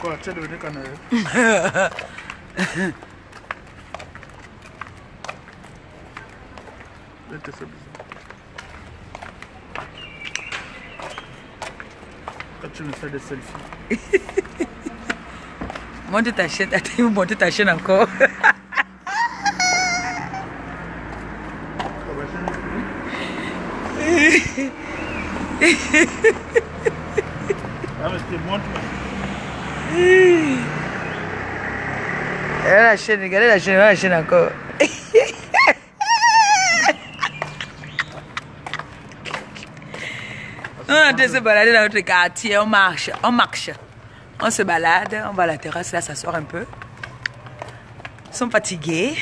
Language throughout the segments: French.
quoi? Tu es devenu canard. Je te fais bizarre. Quand tu me fais des selfies. Monte ta chaîne, attends, vous montez ta chaîne encore. Ah, mais c'est bon, Regardez la chaîne encore. On est en train de se balader dans notre quartier, on marche. On se balade, on va à la terrasse, là, s'asseoir un peu. Ils sont fatigués.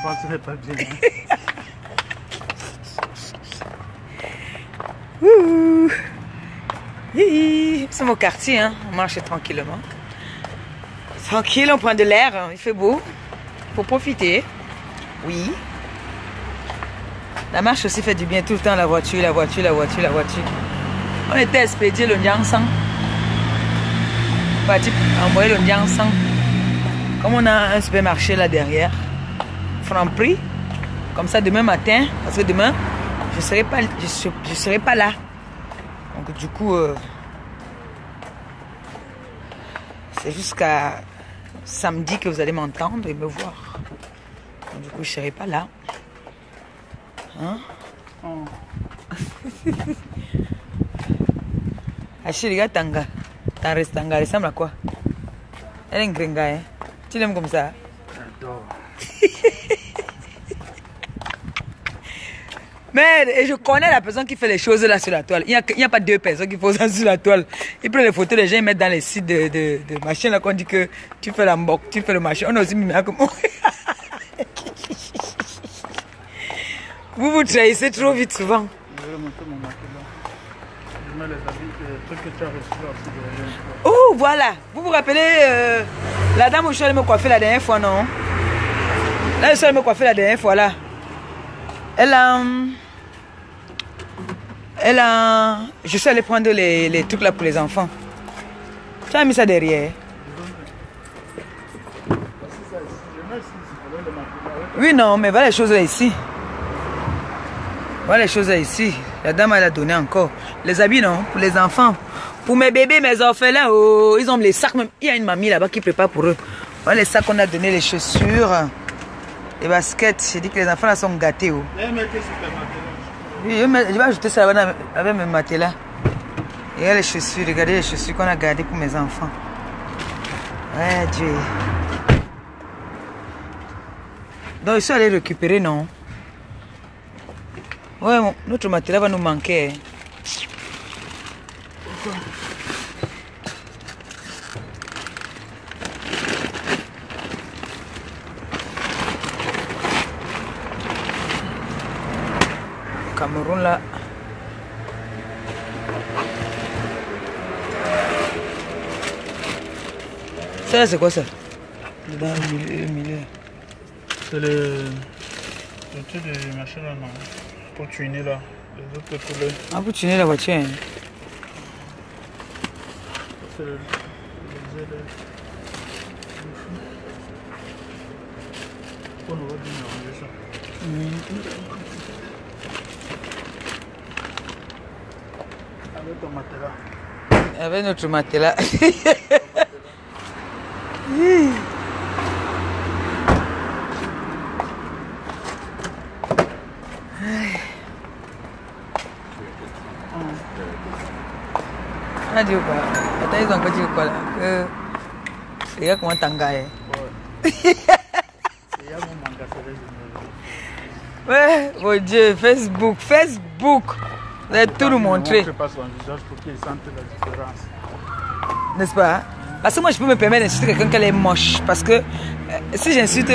Souvent, ce n'est pas bien. Hein? C'est mon quartier, hein. On marche tranquillement. Tranquille, on prend de l'air, hein. Il fait beau. Il faut profiter. Oui. La marche aussi fait du bien tout le temps, la voiture. On était expédié le Niansang. Parti envoyer le Niansang. Comme on a un supermarché là derrière, Franprix, comme ça demain matin, parce que demain, je serai pas là. Donc du coup, c'est jusqu'à samedi que vous allez m'entendre et me voir. Donc, du coup, je serai pas là. Hein? Oh. Achille, les gars, Tanga. Tanga ressemble à quoi? Elle est une gringa, hein? Tu l'aimes comme ça? J'adore. Mais je connais la personne qui fait les choses là sur la toile. Il n'y a pas deux personnes qui font ça sur la toile. Ils prennent les photos, les gens ils mettent dans les sites de machines là qu'on dit que tu fais la moque, tu fais le machin. On a aussi mis comme vous trahissez trop vite souvent. Je vais remonter mon maquillage. Je mets les habits, les trucs que tu as reçus là aussi derrière. Oh, voilà. Vous vous rappelez la dame où je suis allée me coiffer la dernière fois, non? Là, je suis allée me coiffer la dernière fois, là. Je suis allée prendre les trucs là pour les enfants. Tu as mis ça derrière? Oui, non, mais voilà les choses là ici. Voilà les choses là ici. La dame, elle a donné encore. Les habits, non? Pour les enfants. Pour mes bébés, mes orphelins, oh, ils ont les sacs. Même. Il y a une mamie là-bas qui prépare pour eux. Voilà les sacs qu'on a donné, les chaussures, les baskets. J'ai dit que les enfants là sont gâtés. Oh. Oui, je vais ajouter ça là avec mes matelas. Et là, les chaussures, regardez les chaussures qu'on a gardées pour mes enfants. Ouais, Dieu. Donc, je suis allé récupérer, non? Ouais, notre matelas va nous manquer. Cameroun là. Ça c'est quoi ça? Dans le milieu. C'est le truc de machin là, non? Pour tuner là. Les autres poulets. Ah, pour tuner la voiture. Hein. C'est le on va bien arranger ça. Avec ton matelas. Avec notre matelas. Ah, Dieu quoi. Attends, ils ont encore dit quoi là? Que les gars comment t'engager? Ouais, mon Dieu, Facebook. Vous allez tout nous montrer. Je passe son visage pour qu'ils sentent la différence. N'est-ce pas? Parce que moi, je peux me permettre d'insulter quelqu'un qu'elle est moche. Parce que si j'insulte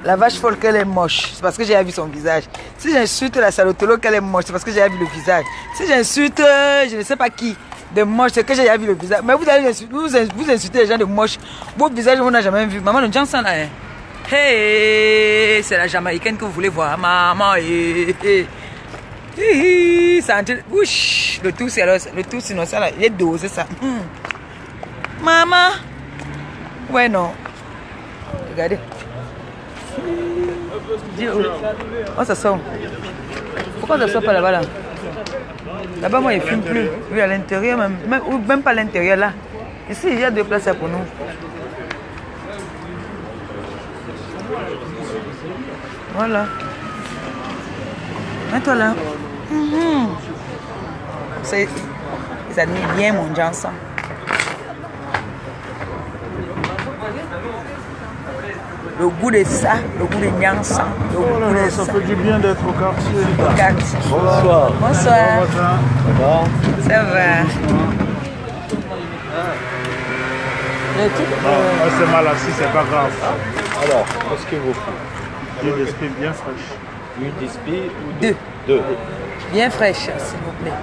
la vache folle qu'elle est moche, c'est parce que j'ai vu son visage. Si j'insulte la salotolo qu'elle est moche, c'est parce que j'ai vu le visage. Si j'insulte je ne sais pas qui de moche, c'est que j'ai vu le visage. Mais vous allez vous insultez les gens de moche. Votre visage, on n'a jamais vu. Maman, le Johnson là, hein? Hey, c'est la Jamaïcaine que vous voulez voir. Maman, hey. Ça entre... Ouch, le tout, c'est le tout, sinon ça, là, il est dosé, ça. Maman. Ouais, non. Regardez. Oh, ça sort. Pourquoi ça sort pas là-bas, là? Là-bas, moi, il ne fume plus. Oui, à l'intérieur, même pas à l'intérieur, là. Ici, il y a 2 places pour nous. Voilà. Mets-toi là. Ça admire bien mon Johnson. Le goût de ça, le goût de Nyansan. Ça fait du bien d'être au quartier. Bonsoir. Bonsoir. Ça va. C'est mal assis, c'est pas grave. Alors, qu'est-ce que vous faites? L'huile d'esprit bien fraîche. L'huile d'esprit ou 2. 2. Bien fraîche, s'il vous plaît.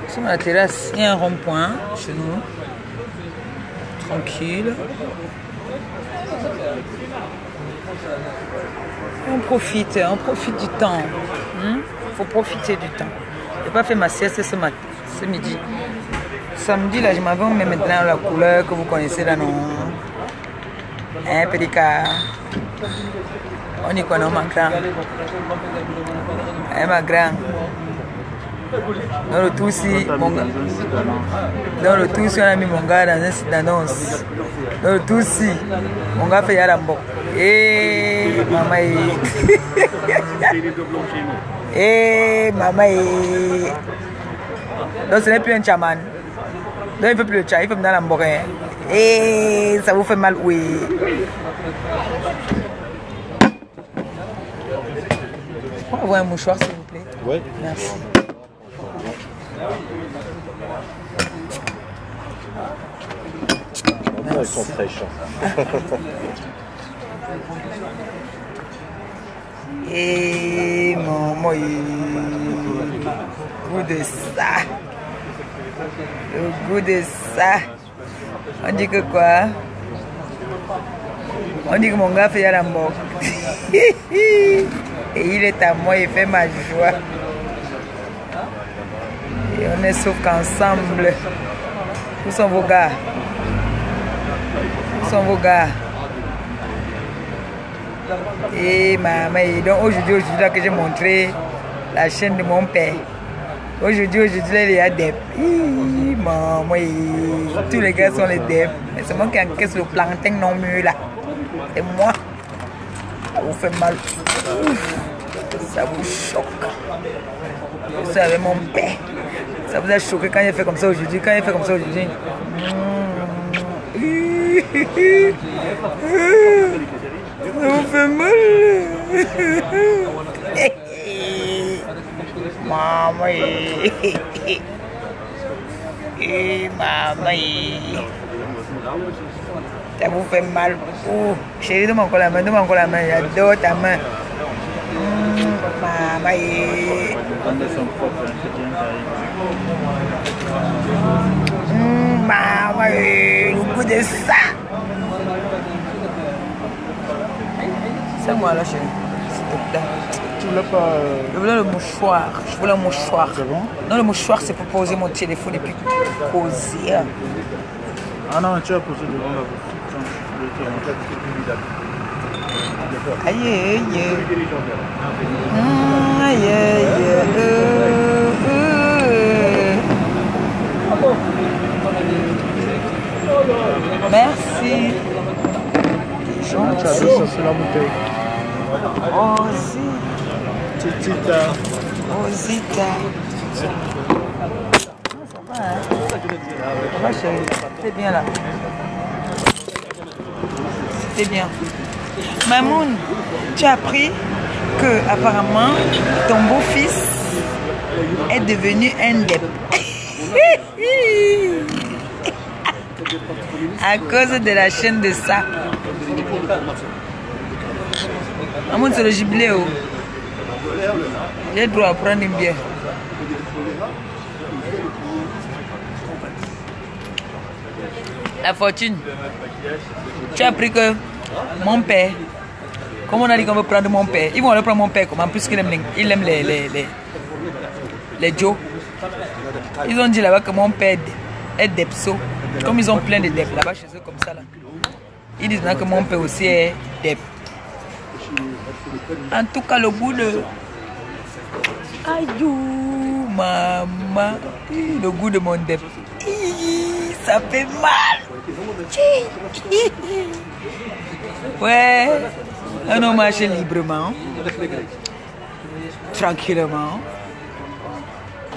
Sur la terrasse, il y a un rond-point chez nous. Tranquille. On profite du temps. Faut profiter du temps. Je n'ai pas fait ma sieste ce midi. Samedi, là, je m'avais mis maintenant la couleur que vous connaissez là, non? Un petit cas. On y connaît ma grand. Ma grand. Dans le tout si, dans le tout si, on a mis mon gars dans un site d'annonce. Dans le tout si, mon gars fait Yarambo. Et maman et maman donc ce n'est plus un chaman. Donc il ne fait plus le chat, il fait dans l'amborin. Et ça vous fait mal, oui. On va avoir un mouchoir, s'il vous plaît. Oui. Merci. Elles sont fraîches. Et mon goût de ça. Le goût de ça. On dit que quoi? On dit que mon gars fait Yarambo. Et il est à moi, il fait ma joie. Et on est sauf qu'ensemble. Où sont vos gars? Où sont vos gars? Et maman, donc aujourd'hui là que j'ai montré la chaîne de mon père. Aujourd'hui là, il y a des... Maman, tous les gars sont les devs. Mais c'est moi qui encaisse le plantain non mieux là. C'est moi. Ça vous fait mal. Ouf. Ça vous choque. Je suis avec mon père. Ça vous a choqué quand il fait comme ça aujourd'hui. Quand il fait comme ça aujourd'hui. Ça vous fait mal. Maman. Maman. Ça vous fait mal. Oh, chérie, donne-moi encore la main, j'adore ta main. Maman. Maman, le goût de ça. C'est moi là, chérie. S'il te plaît. Tu voulais pas... Je voulais le mouchoir. Je voulais un mouchoir. C'est bon? Non, le mouchoir, c'est pour poser mon téléphone et puis poser. Ah non, tu as posé devant la boutique. Aïe, aïe, aïe, aïe, merci. Ça, c'est la bouteille. Titita. Osita. Ça va, hein? Ça va, chérie. C'est bien là. C'est bien. Mamoun, tu as appris que apparemment ton beau-fils est devenu un dep. À cause de la chaîne de ça. Mamoun, c'est le jubilé. Oh. J'ai le droit à prendre une bière. La fortune. Tu as appris que mon père Comme on a dit qu'on veut prendre mon père, ils vont aller prendre mon père comment, puisqu'il aime les Joe. Ils ont dit là-bas que mon père est Depso. Comme ils ont plein de Dep là-bas chez eux comme ça là. Ils disent que mon père aussi est Dep. En tout cas, le goût de... Aïe, maman. Le goût de mon Dep. Ça fait mal. Ouais. On a marché librement. Tranquillement.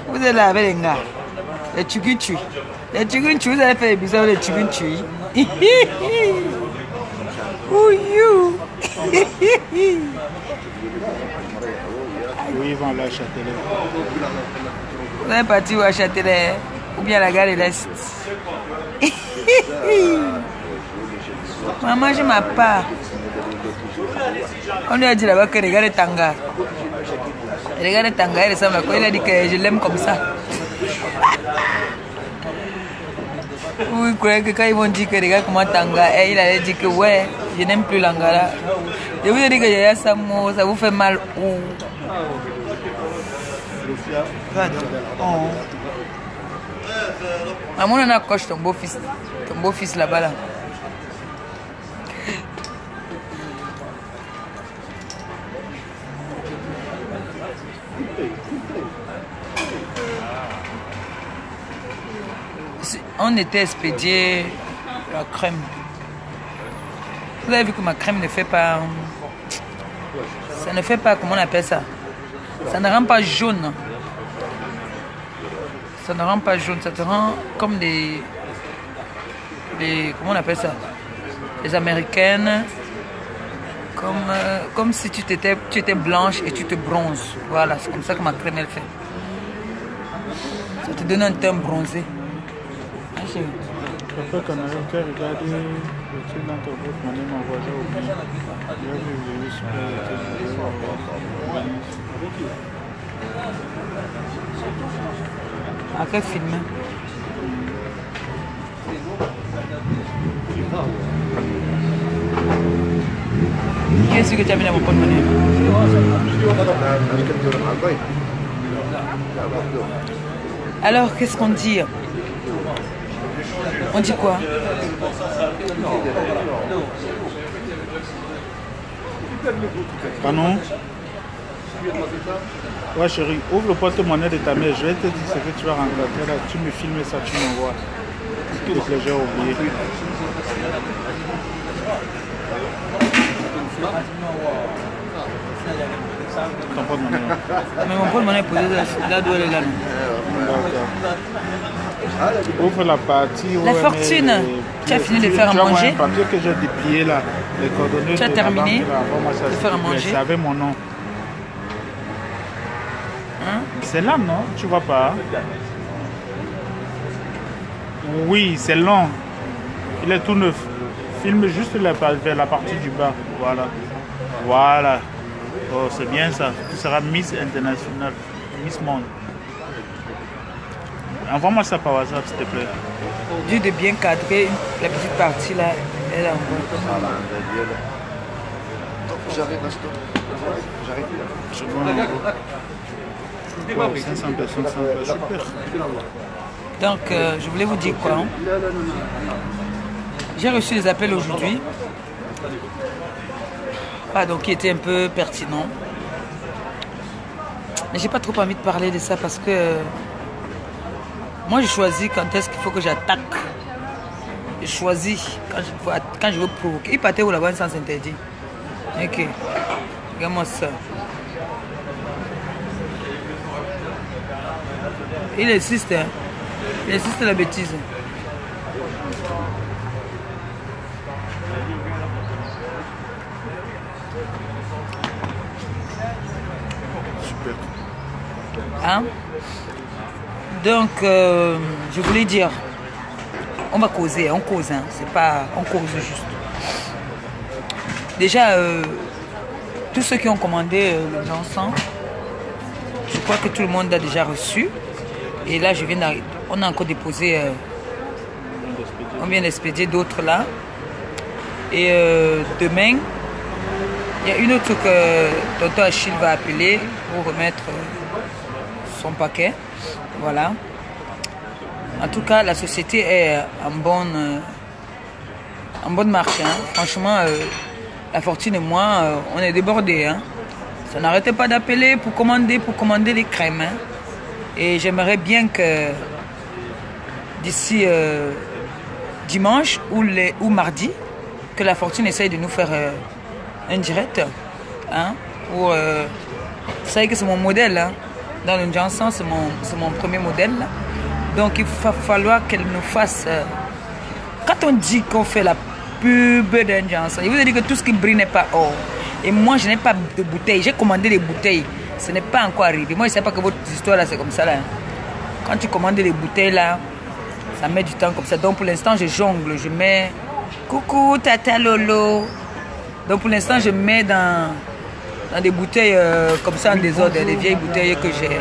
Vous êtes là avec les gars. Les tchugunchu. Les tchugunchu, vous avez fait des bisous avec les tchugunchu. Ouïou. Oui, ils vont aller à Châtelet. Vous êtes parti où à Châtelet? Ou bien à la gare de l'Est? Maman, je m'en pas. On lui a dit là-bas que regarde Tanga. Regarde Tanga, il ressemble à quoi? Il a dit que je l'aime comme ça. Oui, que quand ils vont dire que regarde comment Tanga est, il allait dire que ouais, je n'aime plus l'Angara. Je vous ai dit que j'ai ça, ça vous fait mal où? Oh. Maman, on a coché ton beau-fils là-bas là. On était expédié la crème. Vous avez vu que ma crème ne fait pas... Ça ne fait pas, comment on appelle ça? Ça ne rend pas jaune. Ça ne rend pas jaune, ça te rend comme des comment on appelle ça? Les américaines. Comme si tu étais blanche et tu te bronzes. Voilà, c'est comme ça que ma crème elle fait. Ça te donne un teint bronzé. Après qu'on a regardé le truc dans ton groupe, mon ami m'envoyait au pays. Il a vu le super. À quel film? Qu'est-ce que tu as mis dans mon porte-monnaie? Alors, qu'est-ce qu'on dit? On dit quoi? Pardon? Ouais chérie, ouvre le porte-monnaie de ta mère, je vais te dire ce que tu vas rencontrer là. Tu me filmes ça, tu m'envoies. S'il te plaît, j'ai oublié. Ton porte-monnaie. Mais mon porte-monnaie est posé là d'où elle est là. Ouvre la partie. La fortune. Tu as fini de faire à manger? Tu as un papier que j'ai déplié là. Les coordonnées. Tu as terminé de faire à manger? C'est avec mon nom. Hein? C'est là, non? Tu vois pas? Oui, c'est long. Il est tout neuf. Filme juste vers la partie du bas. Voilà. Voilà. Oh, c'est bien ça. Tu seras Miss International. Miss Monde. Envoie-moi ça par WhatsApp, s'il te plaît. Dû de bien cadrer la petite partie là, elle est encore. J'arrive à stop. J'arrive. Wow, 500 personnes, super. Donc, je voulais vous dire quoi, hein? J'ai reçu des appels aujourd'hui. Donc qui était un peu pertinent. Mais j'ai pas trop envie de parler de ça parce que moi je choisis quand est-ce qu'il faut que j'attaque. Je choisis quand je veux provoquer. Il partait où là-bas sans interdit. Ok. Regarde-moi ça. Il insiste, hein. Il insiste la bêtise. Hein? Donc, je voulais dire, on va causer, on cause, hein, c'est pas, on cause juste. Déjà, tous ceux qui ont commandé le encens, je crois que tout le monde a déjà reçu. Et là, on a encore déposé, on vient d'expédier d'autres là. Et demain, Il y a une autre que tonton Achille va appeler pour remettre son paquet. Voilà. En tout cas, la société est en bonne marche. Hein. Franchement, la fortune et moi, on est débordés. Hein. Ça n'arrêtait pas d'appeler pour commander les crèmes. Hein. Et j'aimerais bien que d'ici dimanche ou mardi, que la fortune essaye de nous faire un direct. Hein, pour, vous savez que c'est mon modèle. Hein. Dans le Johnson, c'est mon premier modèle. Là. Donc il va falloir qu'elle nous fasse... quand on dit qu'on fait la pub d'un Johnson, il vous dit que tout ce qui brille n'est pas or. Et moi, je n'ai pas de bouteilles. J'ai commandé des bouteilles. Ce n'est pas encore arrivé. Moi, je ne sais pas que votre histoire, là, c'est comme ça. Là. Quand tu commandes les bouteilles, là, ça met du temps comme ça. Donc, pour l'instant, je jongle. Je mets... Coucou, Tata Lolo. Donc, pour l'instant, je mets dans des bouteilles comme ça, en désordre. Des vieilles bouteilles que j'ai.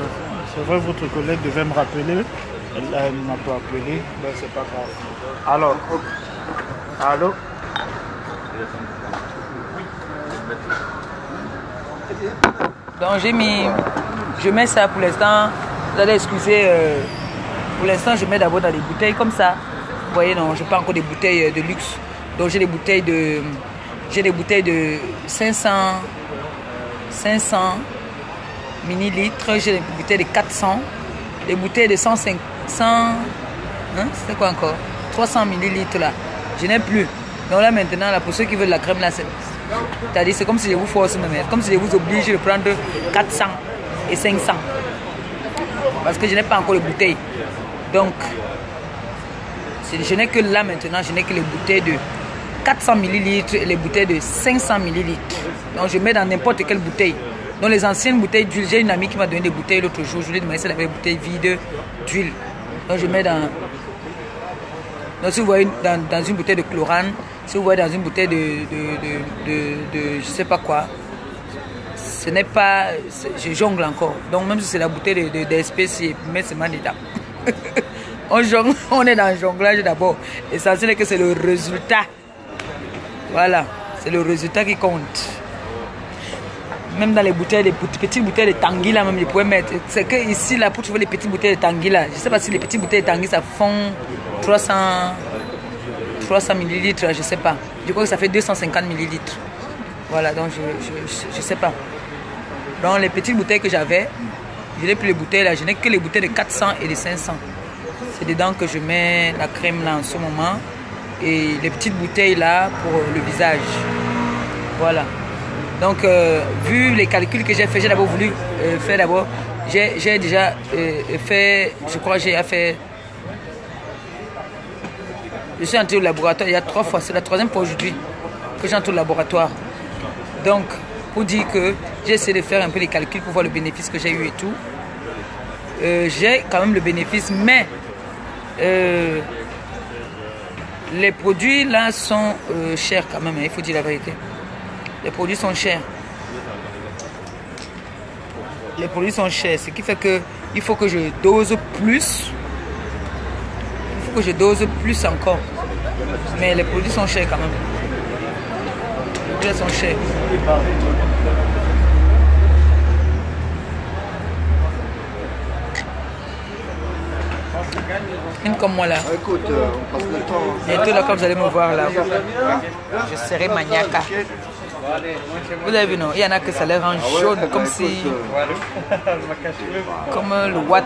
C'est vrai, votre collègue devait me rappeler. Elle ne m'a pas appelé. Ben, c'est pas grave. Alors, allô? Donc je mets ça pour l'instant, vous allez excuser, pour l'instant je mets d'abord dans des bouteilles comme ça. Vous voyez, non, je n'ai pas encore des bouteilles de luxe. Donc j'ai des bouteilles de 500 millilitres, j'ai des bouteilles de 400, des bouteilles de 150, c'était quoi encore 300 millilitres là, je n'ai plus. Donc là maintenant, là, pour ceux qui veulent la crème là, c'est-à-dire c'est comme si je vous force même, comme si je vous oblige de prendre 400 et 500. Parce que je n'ai pas encore les bouteilles. Donc, je n'ai que là maintenant, je n'ai que les bouteilles de 400 millilitres et les bouteilles de 500 millilitres. Donc je mets dans n'importe quelle bouteille. Dans les anciennes bouteilles d'huile, j'ai une amie qui m'a donné des bouteilles l'autre jour. Je lui ai demandé si elle avait des bouteilles vides d'huile. Donc je mets dans... Donc si vous voyez dans une bouteille de chlorane, si vous voyez dans une bouteille de je sais pas quoi, ce n'est pas... Je jongle encore. Donc même si c'est la bouteille d'espèces, je mets seulement dedans. On jongle, on est dans le jonglage d'abord. L'essentiel est que c'est le résultat. Voilà, c'est le résultat qui compte. Même dans les bouteilles, les petites bouteilles de Tanguy là, même, ils pouvaient mettre. C'est que ici, là, pour trouver les petites bouteilles de Tanguy là, je ne sais pas si les petites bouteilles de Tanguy ça font 300 millilitres, je ne sais pas. Je crois que ça fait 250 millilitres. Voilà, donc je ne sais pas. Donc les petites bouteilles que j'avais, je n'ai plus les bouteilles là, je n'ai que les bouteilles de 400 et de 500. C'est dedans que je mets la crème là en ce moment. Et les petites bouteilles là pour le visage. Voilà. Donc, vu les calculs que j'ai fait, j'ai d'abord voulu faire d'abord. J'ai déjà fait, je crois que j'ai fait. Je suis entré au laboratoire il y a 3 fois. C'est la 3e fois aujourd'hui que j'entre au laboratoire. Donc, pour dire que j'ai essayé de faire un peu les calculs pour voir le bénéfice que j'ai eu et tout. J'ai quand même le bénéfice, mais les produits là sont chers quand même, il faut dire la vérité. Les produits sont chers. Les produits sont chers, ce qui fait que il faut que je dose plus. Il faut que je dose plus encore. Mais les produits sont chers quand même. Les produits sont chers. Une comme moi là. Écoute, on passe le temps. Bientôt là, quand vous allez me voir là, je serai maniaque. Vous avez vu non? Il y en a que ça les rend jaune, comme si... Comme le watt.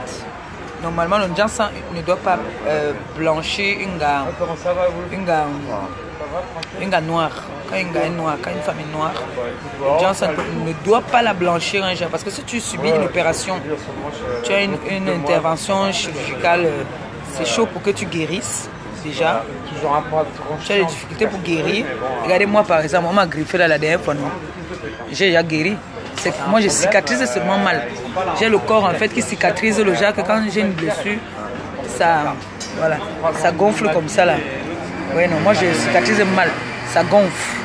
Normalement, le Johnson ne doit pas blanchir une gars noire. Quand une gars est noire, quand une femme est noire, le Johnson ne doit pas la blanchir un jour. Parce que si tu subis une opération, tu as une intervention chirurgicale, c'est chaud pour que tu guérisses. Déjà, tu as des difficultés pour guérir. Regardez-moi par exemple, on m'a griffé là la dernière fois, non? J'ai déjà guéri. Moi je cicatrise seulement mal. J'ai le corps en fait qui cicatrise le genre que quand j'ai une blessure, ça, voilà, ça gonfle comme ça là. Oui non, moi je cicatrise mal, ça gonfle.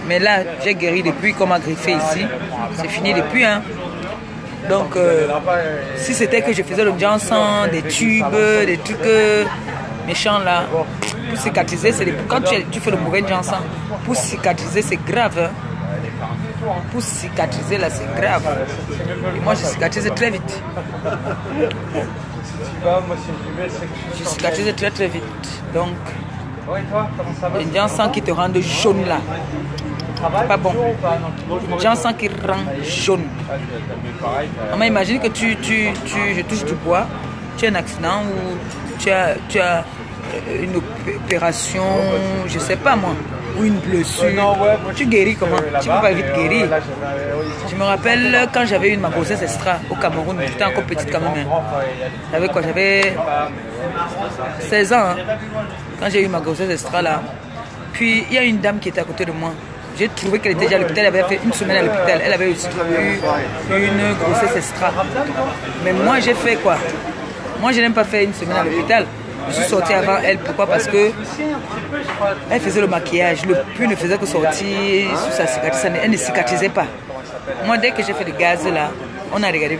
Mais là, j'ai guéri depuis qu'on m'a griffé ici. C'est fini depuis, hein. Donc, si c'était que je faisais le Johnson, des tubes, des trucs méchants là, pour cicatriser, c'est quand tu fais le mauvais Janssen, pour cicatriser, c'est grave. Hein. Pour cicatriser, là, c'est grave. Et moi, je cicatrise très vite. Je cicatrise très très vite. Donc, les Janssen qui te rendent jaune, là, c'est pas bon. Les Janssen qui rend jaune. On imagine que je touche du bois, tu as un accident ou tu as une opération, je sais pas moi, ou une blessure. Tu guéris comment? Tu peux pas vite guérir. Je me rappelle quand j'avais eu ma grossesse extra au Cameroun, j'étais encore petite quand même. J'avais quoi? J'avais 16 ans hein, quand j'ai eu ma grossesse extra là. Puis il y a une dame qui était à côté de moi. J'ai trouvé qu'elle était déjà à l'hôpital, elle avait fait une semaine à l'hôpital. Elle avait aussi eu une grossesse extra. Mais moi j'ai fait quoi? Moi je n'aime pas faire une semaine à l'hôpital. Je suis sortie avant elle. Pourquoi? Parce que elle faisait le maquillage. Le pull ne faisait que sortir sous sa cicatrice. Elle ne cicatrisait pas. Moi dès que j'ai fait le gaz là, on a regardé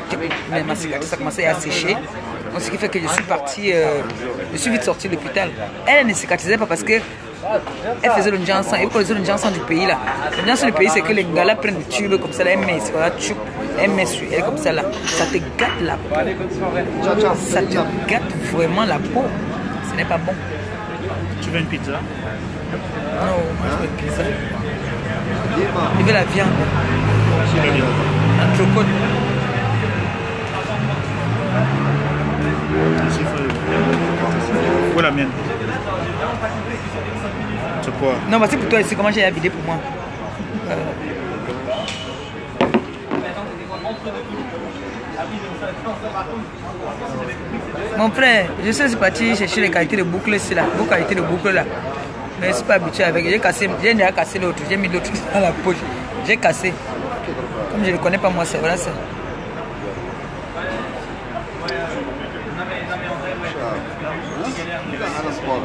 ma cicatrice, ça commençait à sécher. Donc, ce qui fait que je suis partie, je suis vite sortie de l'hôpital. Elle ne cicatrisait pas parce que elle faisait le Janssen. Et pour le Janssen du pays là, le Janssen du pays c'est que les gars là prennent des tubes comme ça, là, elle met sur elle comme ça là. Ça te gâte la peau. Ça te gâte vraiment la peau. Ce n'est pas bon. Tu veux une pizza? Non, moi je veux une pizza. Je veux la viande. Un crocodile. Où est la mienne? C'est quoi? Non, mais c'est pour toi ici, comment j'ai la vidéo pour moi. Mon frère, je suis parti chercher les qualités de boucle ici, là, vos qualités de boucle là. Mais je ne suis pas habitué avec. J'ai déjà cassé l'autre, j'ai mis l'autre dans la poche. J'ai cassé. Comme je ne le connais pas moi, c'est vrai ça.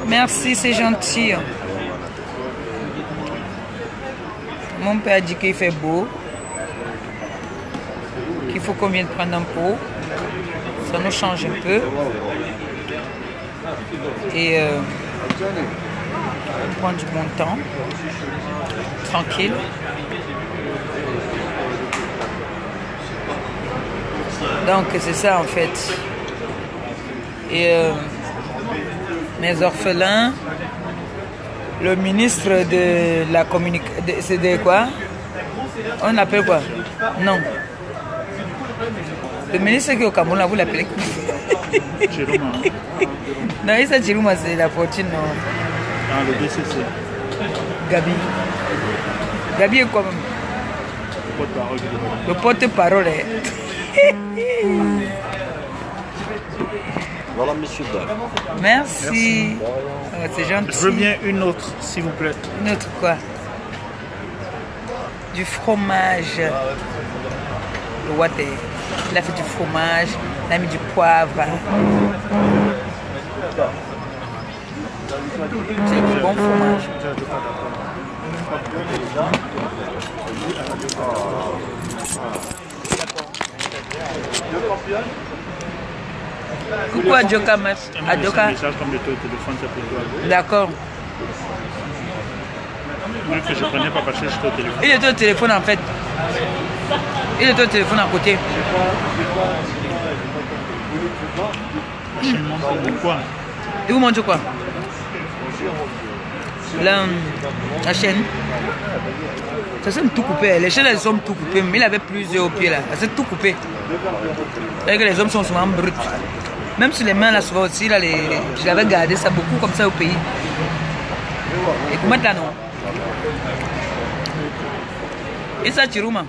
Merci, c'est gentil. Mon père a dit qu'il fait beau, qu'il faut qu'on vienne prendre un pot. Ça nous change un peu. Et on prend du bon temps, tranquille. Donc c'est ça en fait. Et mes orphelins, le ministre de la communication, c'est de quoi? On appelle quoi? Non. Le ministre qui est au Cameroun, là, vous l'appelez quoi? Chiruma. Non, ça Chiruma, c'est la fortune, non. Ah, le DCC. Gabi. Gabi est quoi même? Le porte-parole. Voilà, monsieur Dab. Merci. C'est gentil. Je veux bien une autre, s'il vous plaît. Une autre quoi? Du fromage. Le water. Il a fait du fromage, il a mis du poivre. C'est du bon fromage. Coucou à Joka, Adjoka. D'accord. Vu que je ne prenais pas parce que j'étais au téléphone. Il était au téléphone en fait. Il était au téléphone à côté. Je me montre quoi? Et vous mangez quoi? La chaîne. Ça semble tout coupé. Les chaînes elles sont tout coupées. Mais il avait plusieurs au pied là. C'est tout coupé. Et que les hommes sont souvent bruts. Même sur les mains là souvent aussi là, je l'avais gardé ça beaucoup comme ça au pays. Et comment là non? Et ça Chiruma.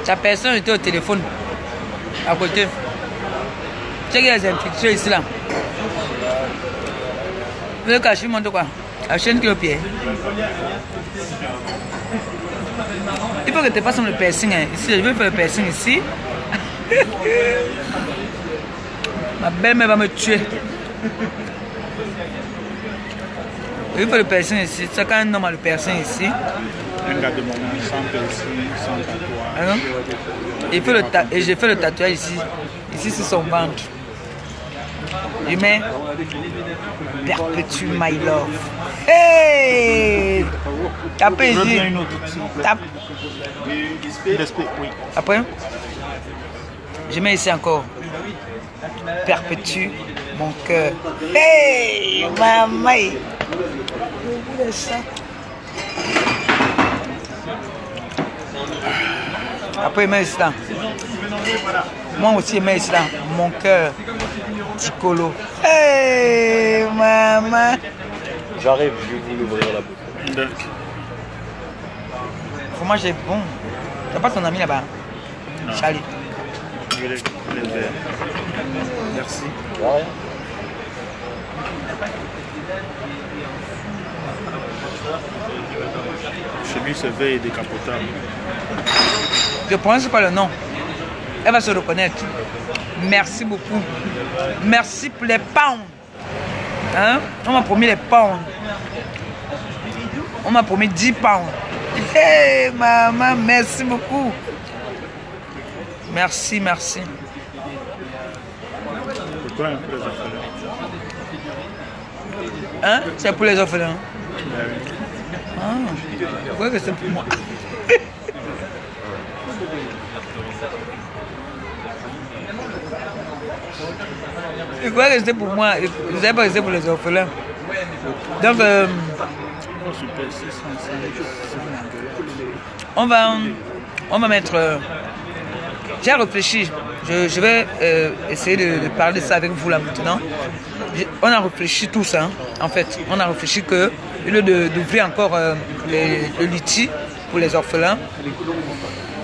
Ta personne était au téléphone à côté. Tu sais qu'il y a des infiltrés ici là. Le cachet monte quoi? La chaîne qui est au pied. Il faut que tu fasses le piercing. Hein. Ici, je vais faire le piercing ici. Ma belle-mère va me tuer. Il faut le piercing ici. C'est quand un homme a le piercing ici. Un gars de moment, sans piercing, sans tatouage. Et j'ai fait le tatouage ici. Ici, c'est son ventre. Je mets Perpétue my love. Hey! Tapez Je veux ici. bien une autre, s'il vous plaît. Tape. Oui. Après, je mets ici encore Perpétue mon cœur. Hey! Maman! Après, je mets ici là. Moi aussi, je mets ici là. Mon cœur. Ticolo. Hey! Maman! J'arrive, je vais vous l'ouvrir la bouche. Donc, Fromage est bon. T'as pas ton ami là-bas? Charlie. je vais les verres. Merci. De rien. Chez lui, ce verre est décapotable. Je ne prononce pas le nom. Elle va se reconnaître. Merci beaucoup. Merci pour les pounds. Hein? On m'a promis les pounds. On m'a promis 10 pounds. Hey, maman, merci beaucoup. Merci, merci. Pourquoi un peu les orphelins? Hein? C'est pour les orphelins. Ben oui. Ah, je crois que c'est pour moi. Je crois que c'était pour moi. Je ne savais pas que c'était pour les orphelins. Donc, Oh, super, 605. on va mettre... j'ai réfléchi. Je vais essayer de parler de ça avec vous là maintenant. On a réfléchi tous, hein, en fait. On a réfléchi que, au lieu d'ouvrir encore le liti pour les orphelins,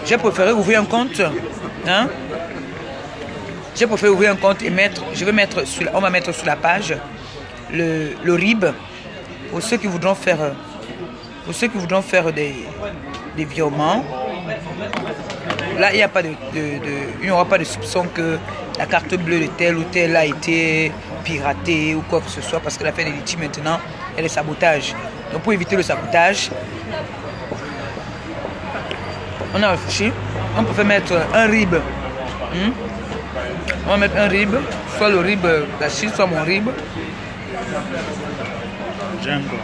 j'ai préféré ouvrir un compte. Hein. J'ai préféré ouvrir un compte et on va mettre sur la page le RIB pour ceux qui voudront faire, des virements. Là, il n'y aura pas de soupçon que la carte bleue de tel ou tel a été piratée ou quoi que ce soit, parce que l'affaire des litiges maintenant, elle est sabotage. Donc pour éviter le sabotage, on a réfléchi. On peut mettre un RIB. On va mettre un RIB, soit le RIB d'Achille, soit mon RIB. Django.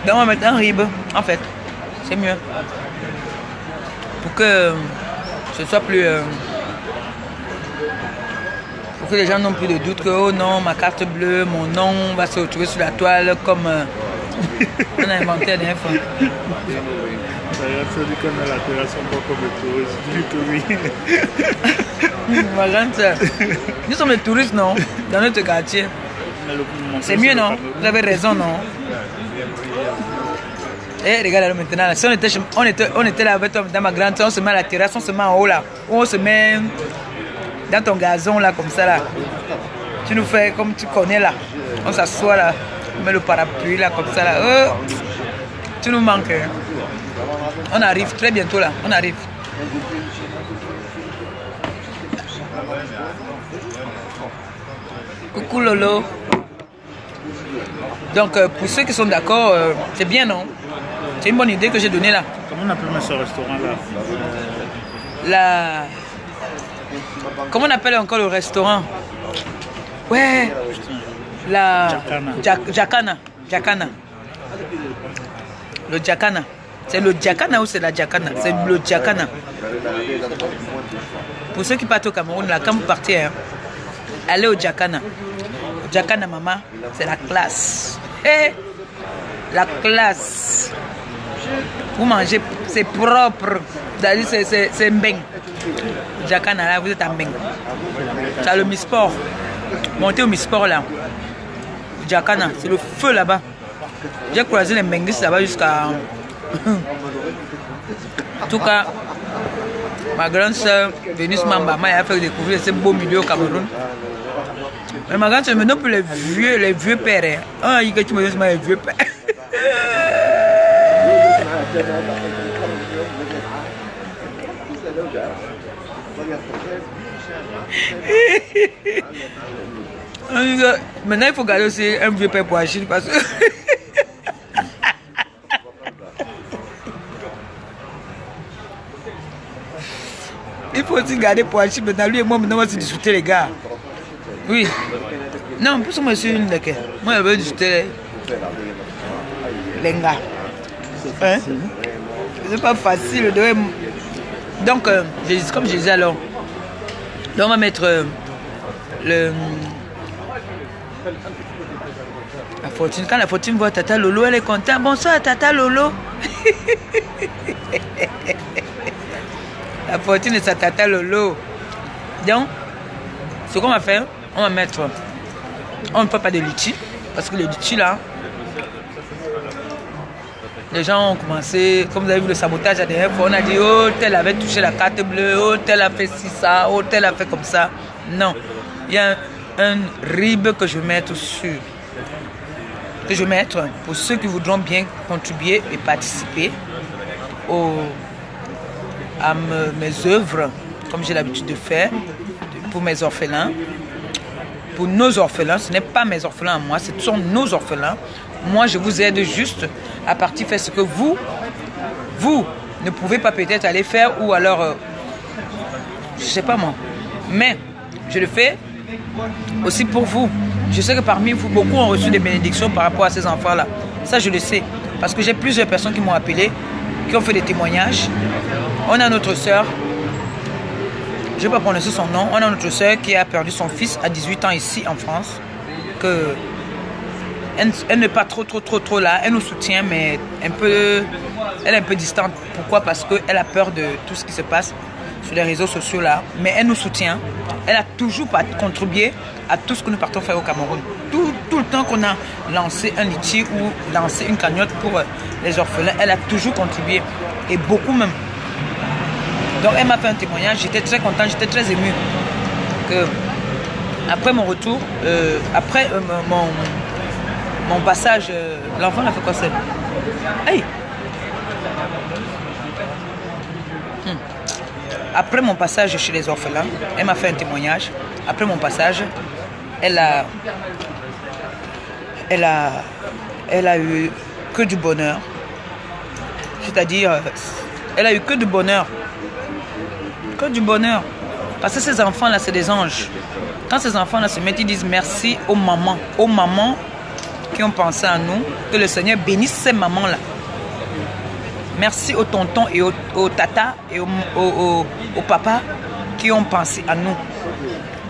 Donc on va mettre un RIB, en fait. C'est mieux. Pour que ce soit plus... pour que les gens n'ont plus de doute que, oh non, ma carte bleue, mon nom va se retrouver sur la toile comme on a inventé la dernière fois. D'ailleurs, ça dit qu'on a la terrasse encore comme les touristes. Dis que oui. Ma grande soeur, nous sommes les touristes, non? Dans notre quartier. C'est mieux, non? Vous avez raison, non? Et regarde maintenant, si on était là avec toi, dans ma grande soeur, on se met à la terrasse, on se met en haut là, ou on se met dans ton gazon là, comme ça là. Tu nous fais comme tu connais là. On s'assoit là, on met le parapluie là, comme ça là. Tu nous manques. Hein? On arrive très bientôt là, on arrive. Coucou Lolo. Donc pour ceux qui sont d'accord, c'est bien non? C'est une bonne idée que j'ai donnée là. Comment on appelle ce restaurant là? Comment on appelle encore le restaurant? Ouais. Jacana. Le Jacana. C'est le Jacana ou c'est la Jacana? C'est le Jacana. Pour ceux qui partent au Cameroun, là, quand vous partez, hein, allez au Jacana. Jacana, maman, c'est la classe. Hey, la classe. Vous mangez, c'est propre. C'est mbeng. Jacana, là, vous êtes à mbeng. C'est le Misport. Montez au Misport, là. Jacana, c'est le feu là-bas. J'ai croisé les mbengistes là-bas jusqu'à... En tout cas, ma grande soeur, Vénus Mamba, m'a fait découvrir ce beau milieu au Cameroun. Mais ma grande soeur me donne plus les vieux pères. Ah, il y a que tu me donnes les vieux pères. Maintenant, il faut garder aussi un vieux père pour Achille parce que... Il faut aussi garder pour Achille. Maintenant, lui et moi, maintenant, on va se discuter, les gars. Oui. Non, plus moi, je suis une de quelle. Moi, je veux discuter les gars. Hein? C'est pas facile. Donc, comme je disais alors, là, on va mettre la Fortune. Quand la Fortune voit Tata Lolo, elle est contente. Bonsoir, Tata Lolo. La Fortune et sa Tata Lolo. Donc, ce qu'on va faire, on va mettre... On ne fait pas de litchi. Parce que le litchi, là, les gens ont commencé, comme vous avez vu le sabotage la dernière fois, on a dit, oh, tel avait touché la carte bleue, oh, tel a fait ci, ça, oh, tel a fait comme ça. Non. Il y a un RIB que je vais mettre sur... Que je vais mettre pour ceux qui voudront bien contribuer et participer à mes œuvres, comme j'ai l'habitude de faire, pour mes orphelins. Pour nos orphelins, ce n'est pas mes orphelins à moi, ce sont nos orphelins. Moi, je vous aide juste à partir faire ce que vous ne pouvez pas peut-être aller faire ou alors, je ne sais pas moi. Mais je le fais aussi pour vous. Je sais que parmi vous, beaucoup ont reçu des bénédictions par rapport à ces enfants-là. Ça, je le sais. Parce que j'ai plusieurs personnes qui m'ont appelé, qui ont fait des témoignages. On a notre soeur, je ne vais pas prononcer son nom, on a notre soeur qui a perdu son fils à 18 ans ici en France. Elle n'est pas trop là, elle nous soutient, mais elle est un peu distante. Pourquoi? Parce qu'elle a peur de tout ce qui se passe sur les réseaux sociaux là, mais elle nous soutient. Elle a toujours contribué à tout ce que nous partons faire au Cameroun. Tout le temps qu'on a lancé un litchi ou lancé une cagnotte pour les orphelins, elle a toujours contribué, et beaucoup même. Donc elle m'a fait un témoignage, j'étais très contente, j'étais très émue. Après mon retour, après mon passage, l'enfant a fait quoi ça? Hey! Après mon passage chez les orphelins, elle m'a fait un témoignage. Après mon passage, elle a eu que du bonheur. C'est-à-dire, elle a eu que du bonheur. Que du bonheur. Parce que ces enfants-là, c'est des anges. Quand ces enfants-là se mettent, ils disent merci aux mamans qui ont pensé à nous. Que le Seigneur bénisse ces mamans-là. Merci aux tontons et aux tatas et aux papas qui ont pensé à nous.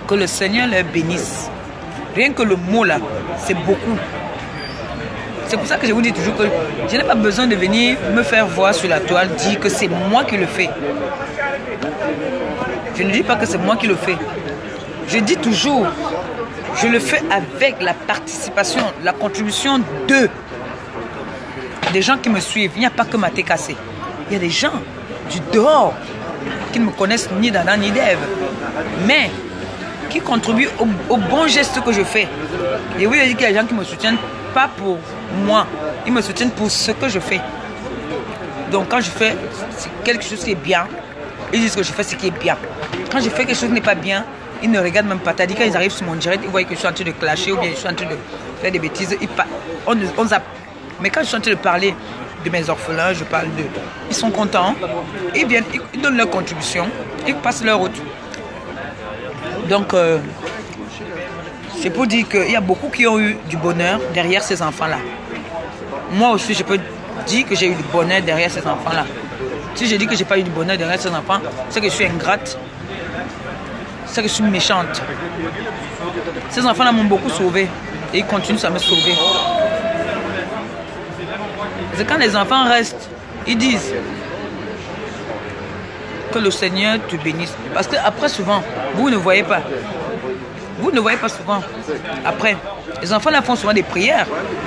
Que le Seigneur les bénisse. Rien que le mot là, c'est beaucoup. C'est pour ça que je vous dis toujours que je n'ai pas besoin de venir me faire voir sur la toile, dire que c'est moi qui le fais. Je ne dis pas que c'est moi qui le fais. Je dis toujours, je le fais avec la participation, la contribution des gens qui me suivent. Il n'y a pas que Maté Cassé. Il y a des gens du dehors qui ne me connaissent ni d'Adam ni d'Ève, mais qui contribuent au bon geste que je fais. Et oui, il y a des gens qui me soutiennent pas pour moi, ils me soutiennent pour ce que je fais. Donc quand je fais quelque chose qui est bien, ils disent que je fais ce qui est bien. Quand je fais quelque chose qui n'est pas bien, ils ne regardent même pas. T'as dit quand ils arrivent sur mon direct, ils voient que je suis en train de clasher ou bien je suis en train de faire des bêtises. On zappe. Mais quand je suis en train de parler de mes orphelins, je parle d'eux. Ils sont contents, ils viennent, ils donnent leur contribution, ils passent leur route. Donc, c'est pour dire qu'il y a beaucoup qui ont eu du bonheur derrière ces enfants-là. Moi aussi, je peux dire que j'ai eu du bonheur derrière ces enfants-là. Si je dis que je n'ai pas eu du bonheur derrière ces enfants, c'est que je suis ingrate, c'est que je suis méchante. Ces enfants-là m'ont beaucoup sauvé et ils continuent à me sauver. C'est quand les enfants restent, ils disent que le Seigneur te bénisse. Parce qu'après, souvent, vous ne voyez pas. Vous ne voyez pas souvent. Après, les enfants là font souvent des prières.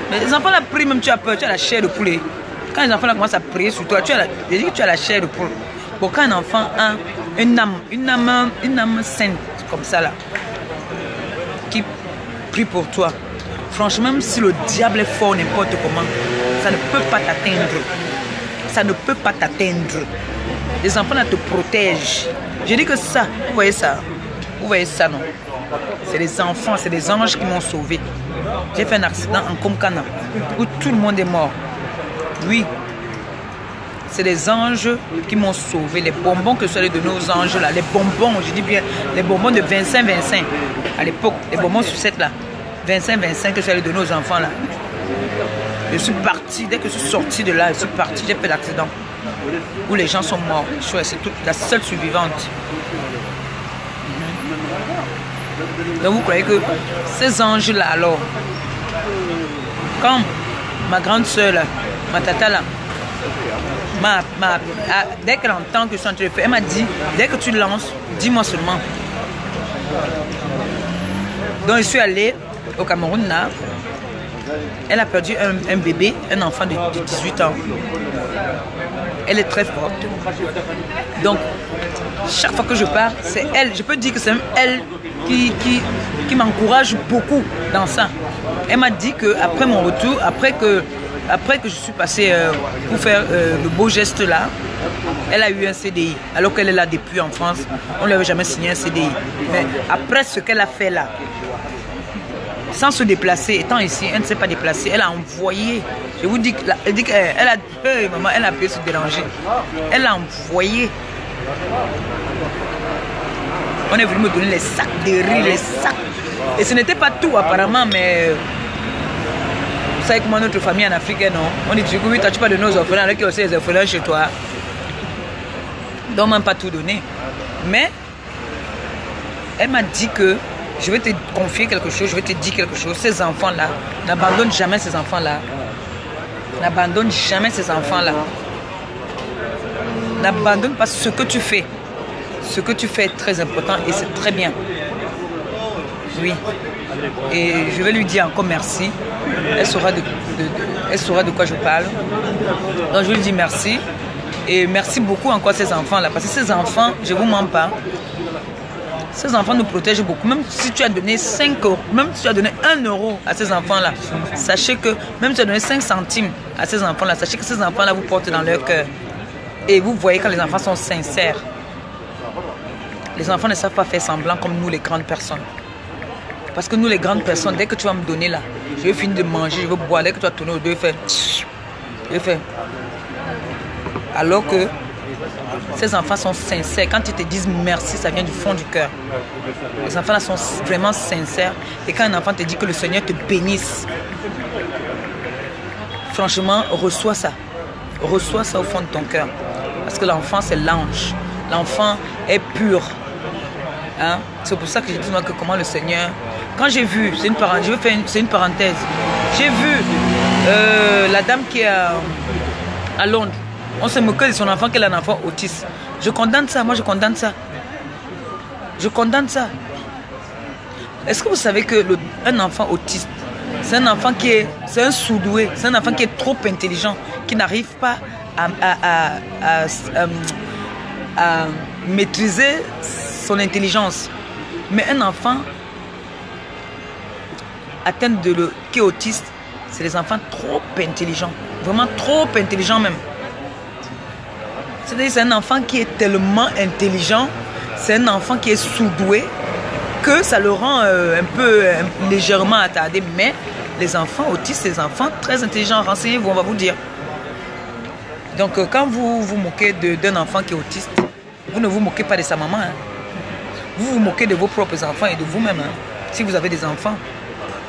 Mais les enfants là prient, même tu as peur, tu as la chair de poulet. Quand les enfants là commencent à prier sur toi, tu as la chair de poulet. Bon, quand un enfant a une âme sainte, comme ça là, qui prie pour toi, franchement, même si le diable est fort n'importe comment, ça ne peut pas t'atteindre. Ça ne peut pas t'atteindre. Les enfants là te protègent. Je dis que ça, vous voyez ça? Vous voyez ça, non? C'est des enfants, c'est des anges qui m'ont sauvé. J'ai fait un accident en Komkana où tout le monde est mort. Oui. c'est les anges qui m'ont sauvé. Les bonbons que je suis allé donner aux anges là, les bonbons, je dis bien, les bonbons de 25-25 à l'époque, les bonbons sucettes là, 25-25 que je suis allé donner aux enfants là. Je suis parti, dès que je suis sorti de là, je suis parti, j'ai fait l'accident où les gens sont morts. Je suis toute la seule survivante. Donc vous croyez que ces anges là alors, quand ma grande soeur là, ma tata là, dès qu'elle entend que je suis en train de faire, elle m'a dit, dès que tu lances, dis-moi seulement. Donc je suis allée au Cameroun là. Elle a perdu un bébé, un enfant de 18 ans. Elle est très forte. Donc, chaque fois que je pars, c'est elle. Je peux dire que c'est même elle qui m'encourage beaucoup dans ça. Elle m'a dit qu'après mon retour, après que je suis passée pour faire le beau geste là, elle a eu un CDI. Alors qu'elle est là depuis en France, on ne lui avait jamais signé un CDI. Mais après ce qu'elle a fait là, sans se déplacer, étant ici, elle ne s'est pas déplacée, elle a envoyé. Je vous dis qu'elle a, maman, elle a pu se déranger. Elle a envoyé. On est venu me donner les sacs de riz, les sacs. Et ce n'était pas tout apparemment, mais vous savez comment notre famille en Afrique est, non? On dit, oui, toi tu pas de nos orphelins, alors qu'il y a aussi les orphelins chez toi. Donc, on m'a pas tout donné. Mais, elle m'a dit que je vais te confier quelque chose, je vais te dire quelque chose. Ces enfants-là, n'abandonne jamais ces enfants-là. N'abandonne jamais ces enfants-là. N'abandonne pas ce que tu fais. Ce que tu fais est très important et c'est très bien. Oui. Et je vais lui dire encore merci. Elle saura de quoi je parle. Donc je lui dis merci. Et merci beaucoup encore à ces enfants-là. Parce que ces enfants, je ne vous mens pas, ces enfants nous protègent beaucoup. Même si tu as donné 5 euros, même si tu as donné 1 euro à ces enfants-là, sachez que, même si tu as donné 5 centimes à ces enfants-là, sachez que ces enfants-là vous portent dans leur cœur. Et vous voyez quand les enfants sont sincères. Les enfants ne savent pas faire semblant comme nous, les grandes personnes. Parce que nous, les grandes personnes, dès que tu vas me donner là, je vais finir de manger, je vais boire, dès que tu vas tourner au dos, je vais faire. Alors que ces enfants sont sincères. Quand ils te disent merci, ça vient du fond du cœur. Les enfants là sont vraiment sincères. Et quand un enfant te dit que le Seigneur te bénisse, franchement, reçois ça. Reçois ça au fond de ton cœur. Parce que l'enfant, c'est l'ange. L'enfant est pur. Hein? C'est pour ça que je dis moi que comment le Seigneur... Quand j'ai vu, c'est une parenthèse. J'ai vu la dame qui est à Londres. On se moque de son enfant qu'elle a un enfant autiste. Je condamne ça, moi je condamne ça. Je condamne ça. Est-ce que vous savez qu'un enfant autiste, c'est un enfant qui est... C'est un surdoué, c'est un enfant qui est trop intelligent, qui n'arrive pas à maîtriser son intelligence. Mais un enfant atteint qui est autiste, c'est des enfants trop intelligents. Vraiment trop intelligents même. C'est-à-dire c'est un enfant qui est tellement intelligent, c'est un enfant qui est surdoué, que ça le rend un peu légèrement attardé. Mais les enfants autistes, c'est des enfants très intelligents. Renseignez-vous, on va vous dire. Donc quand vous vous moquez d'un enfant qui est autiste, vous ne vous moquez pas de sa maman. Hein. Vous vous moquez de vos propres enfants et de vous-même. Hein. Si vous avez des enfants,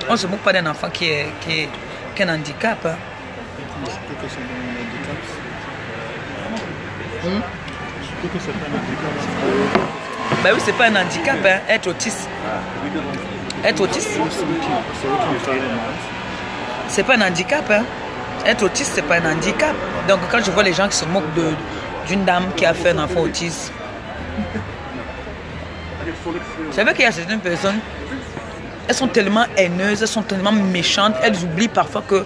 on ne se moque pas d'un enfant qui a un handicap. Hein. Ben oui, c'est pas un handicap, hein, être autiste. Être autiste, c'est pas un handicap. Hein. Être autiste, c'est pas un handicap. Donc quand je vois les gens qui se moquent d'une dame qui a fait un enfant autiste, vous savez qu'il y a certaines personnes, elles sont tellement haineuses, elles sont tellement méchantes, elles oublient parfois que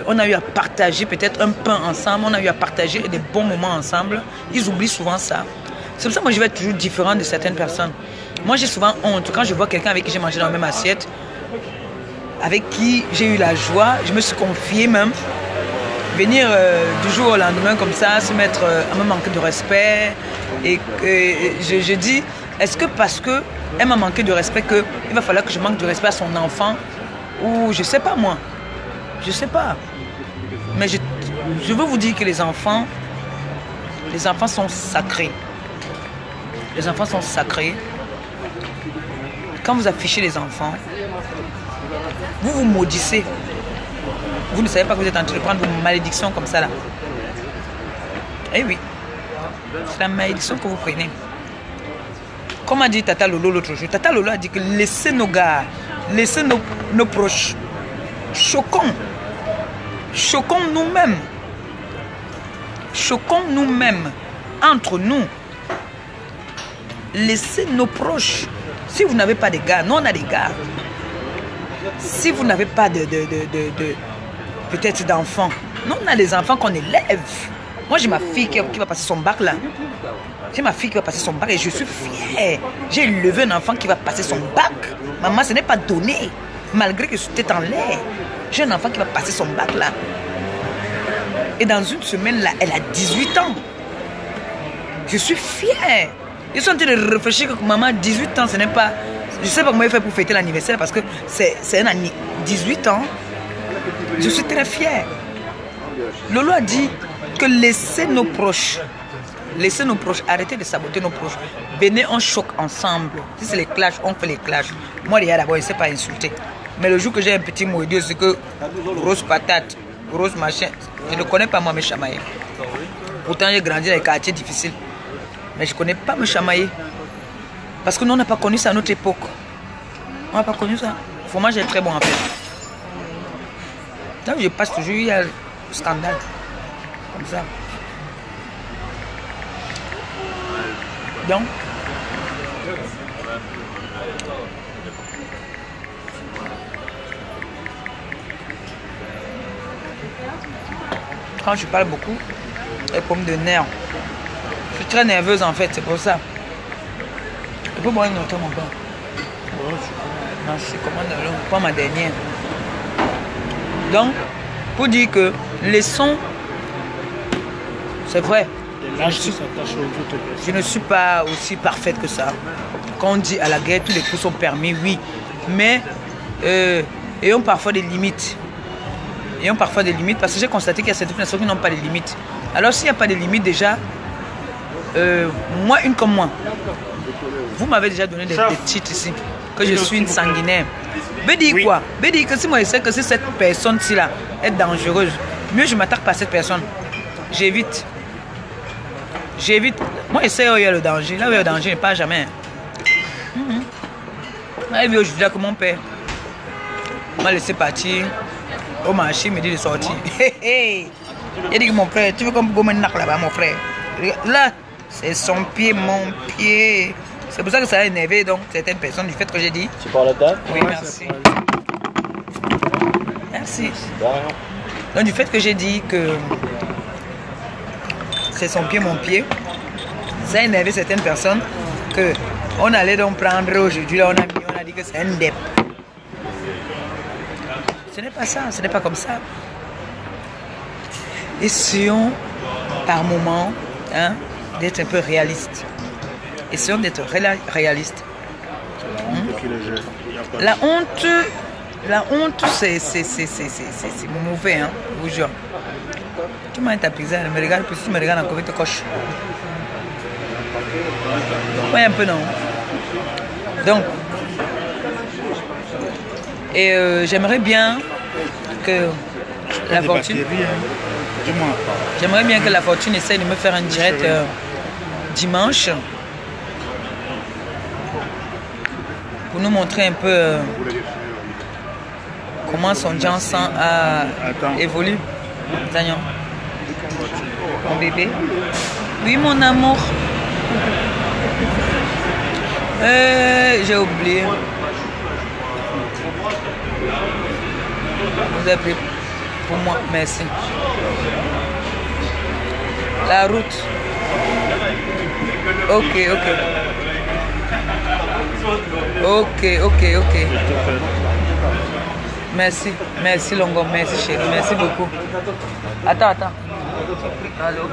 on a eu à partager peut-être un pain ensemble, on a eu à partager des bons moments ensemble. Ils oublient souvent ça. C'est pour ça que moi je vais être toujours différent de certaines personnes. Moi j'ai souvent honte quand je vois quelqu'un avec qui j'ai mangé dans la même assiette, avec qui j'ai eu la joie, je me suis confiée même. Venir du jour au lendemain comme ça, se mettre à me manquer de respect. Et je dis, est-ce que parce qu'elle m'a manqué de respect, qu'il va falloir que je manque de respect à son enfant? Ou je sais pas moi. Je sais pas. Mais je veux vous dire que les enfants, Les enfants sont sacrés. Les enfants sont sacrés. Quand vous affichez les enfants, vous vous maudissez. Vous ne savez pas que vous êtes en train de prendre vos malédictions comme ça là. Eh oui, c'est la malédiction que vous prenez. Comme a dit Tata Lolo l'autre jour, Tata Lolo a dit que laissez nos gars, laissez nos proches. Choquons. Choquons nous-mêmes. Choquons nous-mêmes. Entre nous. Laissez nos proches. Si vous n'avez pas de gars, nous on a des gars. Si vous n'avez pas peut-être d'enfants, nous on a des enfants qu'on élève. Moi j'ai ma fille qui va passer son bac là. J'ai ma fille qui va passer son bac et je suis fière. J'ai élevé un enfant qui va passer son bac. Maman, ce n'est pas donné. Malgré que je suis tête en l'air. J'ai un enfant qui va passer son bac là. Et dans une semaine là, elle a 18 ans. Je suis fière. Je suis en train de réfléchir que maman, 18 ans, ce n'est pas... Je ne sais pas comment il fait pour fêter l'anniversaire parce que c'est un anniversaire. 18 ans. Je suis très fière. Lolo a dit que laissez nos proches. Laissez nos proches. Arrêtez de saboter nos proches. Venez, on choque ensemble. Si c'est les clashs, on fait les clashs. Moi, déjà d'abord, je ne sais pas insulter. Mais le jour que j'ai un petit mot idiot, c'est que grosse patate, grosse machin. Je ne connais pas moi me chamailler. Pourtant, j'ai grandi dans les quartiers difficiles. Mais je ne connais pas me chamailler. Parce que nous, on n'a pas connu ça à notre époque. On n'a pas connu ça. Le fromage est très bon en fait. Là où je passe toujours, il y a le scandale. Comme ça. Donc, quand je parle beaucoup, les pommes de nerfs. Je suis très nerveuse en fait, c'est pour ça. Je peux boire une autre mon pain. Merci, commande, pas ma dernière. Donc, pour dire que les sons, c'est vrai. Je ne suis pas aussi parfaite que ça. Quand on dit à la guerre, tous les coups sont permis, oui. Mais ayons parfois des limites. Ayons parfois des limites parce que j'ai constaté qu'il y a certaines personnes qui n'ont pas de limites. Alors s'il n'y a pas de limites déjà, moi, une comme moi, vous m'avez déjà donné des titres ici, que je suis une sanguinaire. Veut dire quoi? Veut dire que si moi je sais que si cette personne-ci là est dangereuse, mieux je ne m'attaque pas à cette personne. J'évite. J'évite. Moi je sais où il y a le danger. Là où il y a le danger, je ne pars jamais. Il vient aujourd'hui que mon père m'a laissé partir au marché, il me dit de sortir. Il dit que mon frère, tu veux comme Gomenak là-bas, mon frère. Là, c'est son pied, mon pied. C'est pour ça que ça a énervé donc certaines personnes du fait que j'ai dit. Tu parles là-dedans? Oui, merci. Merci. Donc du fait que j'ai dit que c'est son pied, mon pied, ça a énervé certaines personnes que on allait donc prendre aujourd'hui, là on a dit que c'est un dep. Ce n'est pas ça, ce n'est pas comme ça. Essayons par moment d'être un peu réaliste. Essayons d'être réaliste. La honte, c'est mauvais, hein, je vous jure. Tu m'as ta pizza, elle me regarde, puis tu me regardes encore, tu te coches. Oui, un peu non. Donc, et j'aimerais bien que la fortune... J'aimerais bien que la fortune essaye de me faire un direct dimanche pour nous montrer un peu comment son Jansan a évolué. Daniel, mon bébé. Oui, mon amour. J'ai oublié. Vous avez pris pour moi, merci. La route. Ok. Merci Longo, merci chérie, merci beaucoup. Attends. Allô.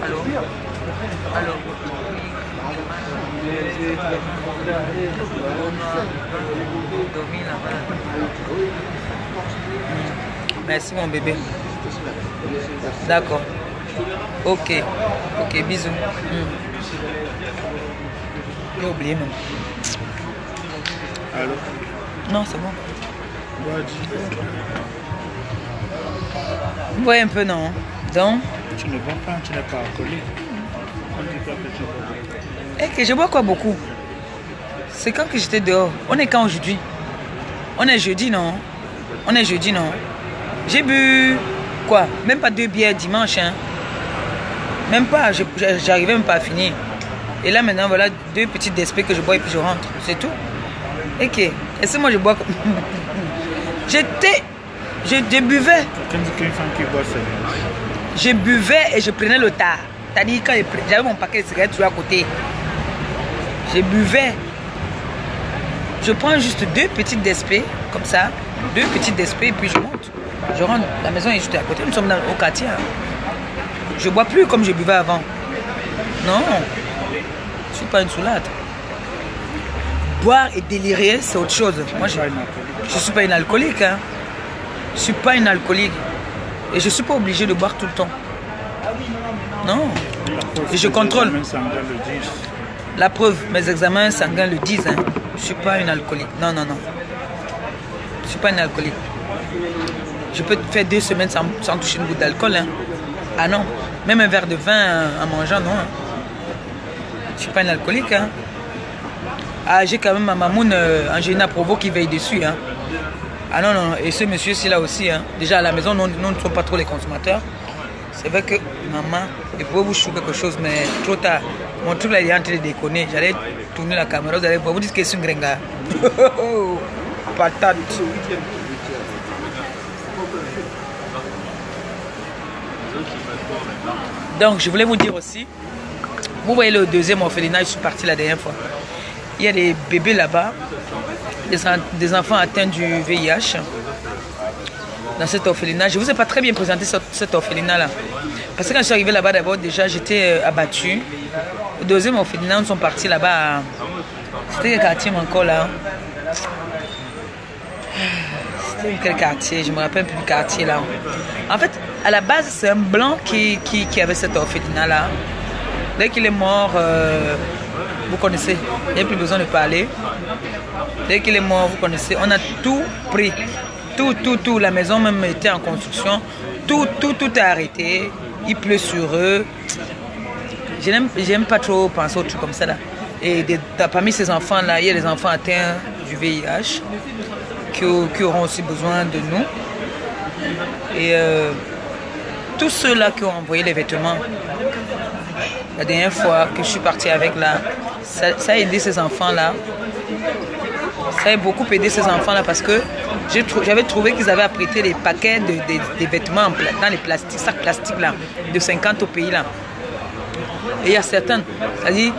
Merci mon bébé. D'accord. Ok. Ok, bisous. J'ai oublié même. Allô? Non, c'est bon. Ouais, dis. Vous voyez un peu, non? Donc, Tu ne bois pas, tu n'es pas alcoolique. On dit pas que tu bois. et que je bois quoi beaucoup? C'est quand que j'étais dehors. On est quand aujourd'hui? On est jeudi, non? On est jeudi, non? J'ai bu quoi? Même pas 2 bières dimanche, hein? Même pas, j'arrivais même pas à finir. Et là maintenant, voilà 2 petites d'esprit que je bois et puis je rentre. C'est tout. Ok. Et c'est moi je bois. Je buvais. Quelqu'un dit qu'une femme qui boit, c'est bien. Je buvais et je prenais le tas. C'est-à-dire quand j'avais mon paquet de cigarettes toujours à côté. Je buvais. Je prends juste 2 petites d'esprit, comme ça. 2 petites d'esprit et puis je monte. Je rentre. La maison est juste à côté. Nous sommes au quartier. Je bois plus comme je buvais avant. Non. Je suis pas une soulade. Boire et délirer, c'est autre chose. Moi, je suis pas une alcoolique. Hein. Je suis pas une alcoolique. Et je suis pas obligée de boire tout le temps. Non. Et je contrôle. La preuve, mes examens sanguins le disent. Hein. Je suis pas une alcoolique. Non, non, non. Je suis pas une alcoolique. Je peux faire 2 semaines sans toucher une goutte d'alcool. Hein. Ah non. Même un verre de vin en mangeant, non. Hein. Je suis pas une alcoolique. Hein. Ah, j'ai quand même ma mamoune Angelina Provo qui veille dessus. Hein. Ah non, non, et ce monsieur-ci là aussi. Hein. Déjà à la maison, nous ne sommes pas trop les consommateurs. C'est vrai que maman, il faut vous chouer quelque chose, mais trop tard. Mon truc là, il est en train de déconner. J'allais tourner la caméra, vous allez voir, vous dites que c'est une gringa. Patate. Donc, je voulais vous dire aussi, vous voyez le 2e orphelinat, je suis parti la dernière fois. Il y a des bébés là-bas, des enfants atteints du VIH dans cet orphelinat. Je ne vous ai pas très bien présenté cet orphelinat-là. Parce que quand je suis arrivé là-bas, d'abord, déjà, j'étais abattue. Le 2e orphelinat, nous sommes partis là-bas. C'était quel quartier encore là? C'était quel quartier? Je me rappelle plus du quartier là. En fait, à la base, c'est un blanc qui avait cet orphelinat-là. Dès qu'il est mort, vous connaissez, il n'y a plus besoin de parler. Dès qu'il est mort, vous connaissez, on a tout pris. Tout. La maison même était en construction. Tout est arrêté. Il pleut sur eux. J'aime pas trop penser aux trucs comme ça là. Et parmi ces enfants-là, il y a des enfants atteints du VIH qui auront aussi besoin de nous. Et tous ceux-là qui ont envoyé les vêtements, la dernière fois que je suis partie avec là, ça a aidé ces enfants-là. Ça a beaucoup aidé ces enfants-là parce que j'avais trouvé qu'ils avaient apprêté des paquets des vêtements dans les plastiques, sacs plastiques là, de 50 au pays là. Et il y a certaines, c'est-à-dire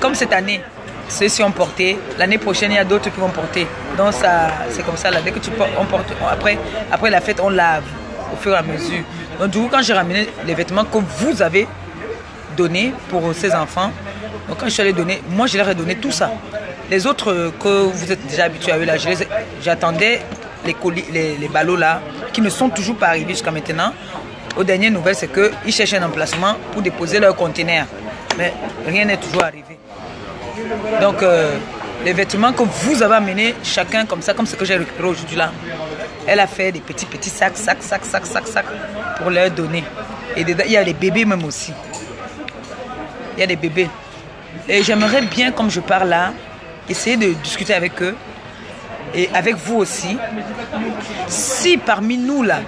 comme cette année, ceux-ci ont porté, l'année prochaine il y a d'autres qui vont porter. Donc c'est comme ça là, dès que tu portes, on porte, après la fête on lave au fur et à mesure. Donc du coup quand j'ai ramené les vêtements que vous avez donnés pour ces enfants, donc quand je suis allé donner, moi je leur ai donné tout ça. Les autres que vous êtes déjà habitués à eux là, j'attendais les colis, les ballots là, qui ne sont toujours pas arrivés jusqu'à maintenant. Aux dernières nouvelles, c'est qu'ils cherchent un emplacement pour déposer leur conteneur. Mais rien n'est toujours arrivé. Donc, les vêtements que vous avez amenés, chacun comme ça, comme ce que j'ai récupéré aujourd'hui là, elle a fait des petits sacs pour leur donner. Et dedans, il y a les bébés même aussi. Il y a des bébés. Et j'aimerais bien, comme je parle là, essayer de discuter avec eux et avec vous aussi. Si parmi nous là,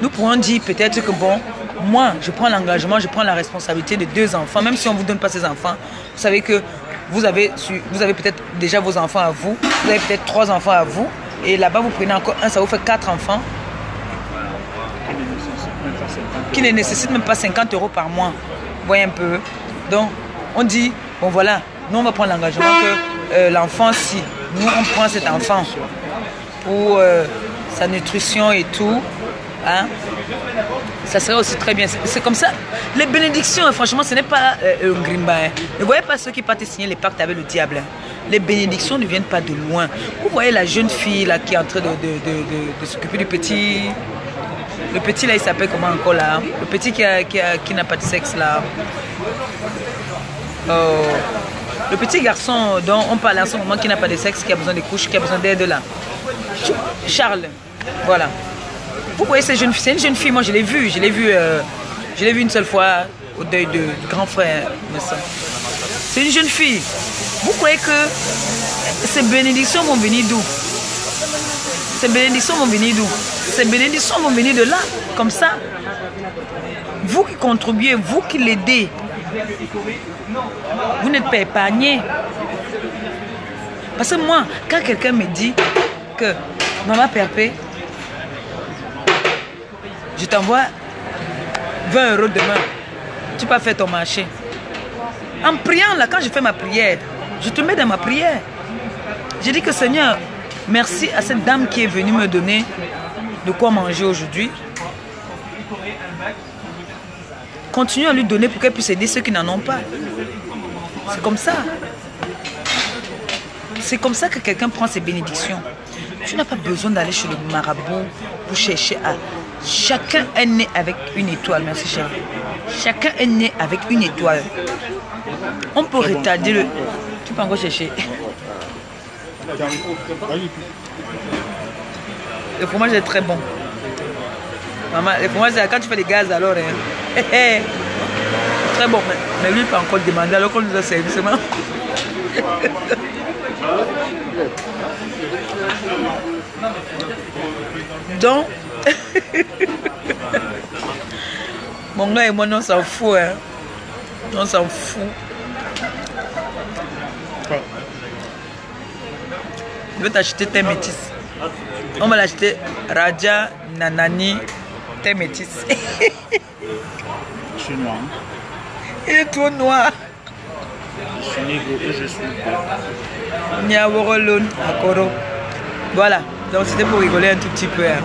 nous pourrons dire peut-être que bon, moi je prends l'engagement, je prends la responsabilité de 2 enfants, même si on ne vous donne pas ces enfants, vous savez que vous avez peut-être déjà vos enfants à vous, vous avez peut-être 3 enfants à vous, et là-bas vous prenez encore un, ça vous fait 4 enfants qui ne nécessitent même pas 50 € par mois. Vous voyez un peu. Donc on dit, bon voilà, nous on va prendre l'engagement que l'enfant, si nous on prend cet enfant pour sa nutrition et tout, hein, ça serait aussi très bien. C'est comme ça. Les bénédictions, franchement, ce n'est pas un grimba. Hein. Ne voyez pas ceux qui partent signer les pactes avec le diable. Hein. Les bénédictions ne viennent pas de loin. Vous voyez la jeune fille là qui est en train de s'occuper du petit Le petit là, il s'appelle comment encore là? Le petit qui n'a pas de sexe là. Le petit garçon dont on parle en ce moment qui n'a pas de sexe, qui a besoin de couches, qui a besoin d'aide là. Charles. Voilà. Vous voyez cette jeune fille? C'est une jeune fille, moi je l'ai vue. Je l'ai vue une seule fois au deuil de grand frère. C'est une jeune fille. Vous croyez que ces bénédictions vont venir d'où? Ces bénédictions vont venir d'où? Ces bénédictions vont venir de là, comme ça. Vous qui contribuez, vous qui l'aidez, vous n'êtes pas épargné. Parce que moi, quand quelqu'un me dit que maman Perpé, je t'envoie 20 € demain, tu peux faire ton marché. En priant, là, quand je fais ma prière, je te mets dans ma prière. Je dis que Seigneur, merci à cette dame qui est venue me donner de quoi manger aujourd'hui. Continue à lui donner pour qu'elle puisse aider ceux qui n'en ont pas. C'est comme ça. C'est comme ça que quelqu'un prend ses bénédictions. Tu n'as pas besoin d'aller chez le marabout pour chercher à... Chacun est né avec une étoile, merci chérie. Chacun est né avec une étoile. On peut retarder le... Tu peux encore chercher. Le fromage est très bon. Maman, le fromage, quand tu fais les gaz, alors... Hein. Très bon. Mais lui, il peut encore demander alors qu'on nous a servi seulement. Donc... Mon gars et moi, on s'en fout. Hein. On s'en fout. Je vais t'acheter tes métis. On va l'acheter Raja Nanani tes métis. Je suis noir. Il est tout noir. Je suis négro et je suis beau. Niaworolon Akoro. Voilà. Donc c'était pour rigoler un tout petit peu. Hein.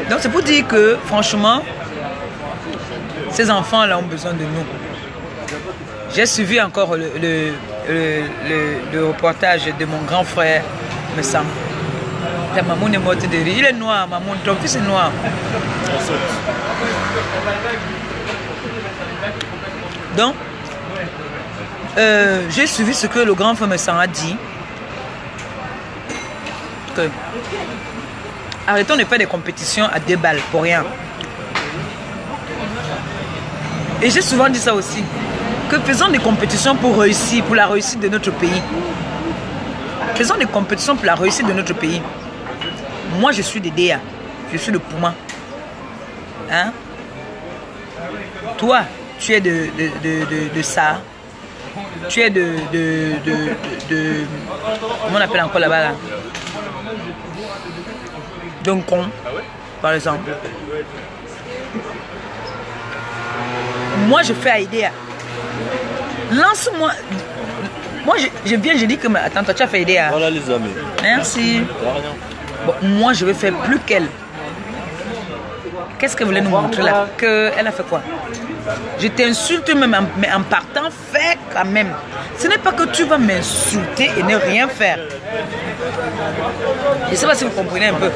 Donc c'est pour dire que franchement, ces enfants-là ont besoin de nous. J'ai suivi encore le reportage de mon grand frère, me semble. Ta maman est morte de rire. Il est noir, maman. Ton fils est noir. Donc, j'ai suivi ce que le grand frère me a dit. Que arrêtons de faire des compétitions à 2 balles pour rien. Et j'ai souvent dit ça aussi. Que faisons des compétitions pour réussir, pour la réussite de notre pays. Faisons des compétitions pour la réussite de notre pays. Moi, je suis de DEA. Je suis de Pouma. Hein? Toi, tu es de ça. Tu es de comment on appelle encore là-bas là? Doncon, par exemple. Moi, je fais à IDEA. Lance-moi. Moi, je viens, je dis que... Attends, toi, tu as fait IDEA. Voilà les amis. Merci. Bon, moi, je vais faire plus qu'elle. Qu'est-ce qu'elle voulait nous montrer là? Elle a fait quoi? Je t'insulte même, mais en partant, fais quand même. Ce n'est pas que tu vas m'insulter et ne rien faire. Je ne sais pas si vous comprenez un peu.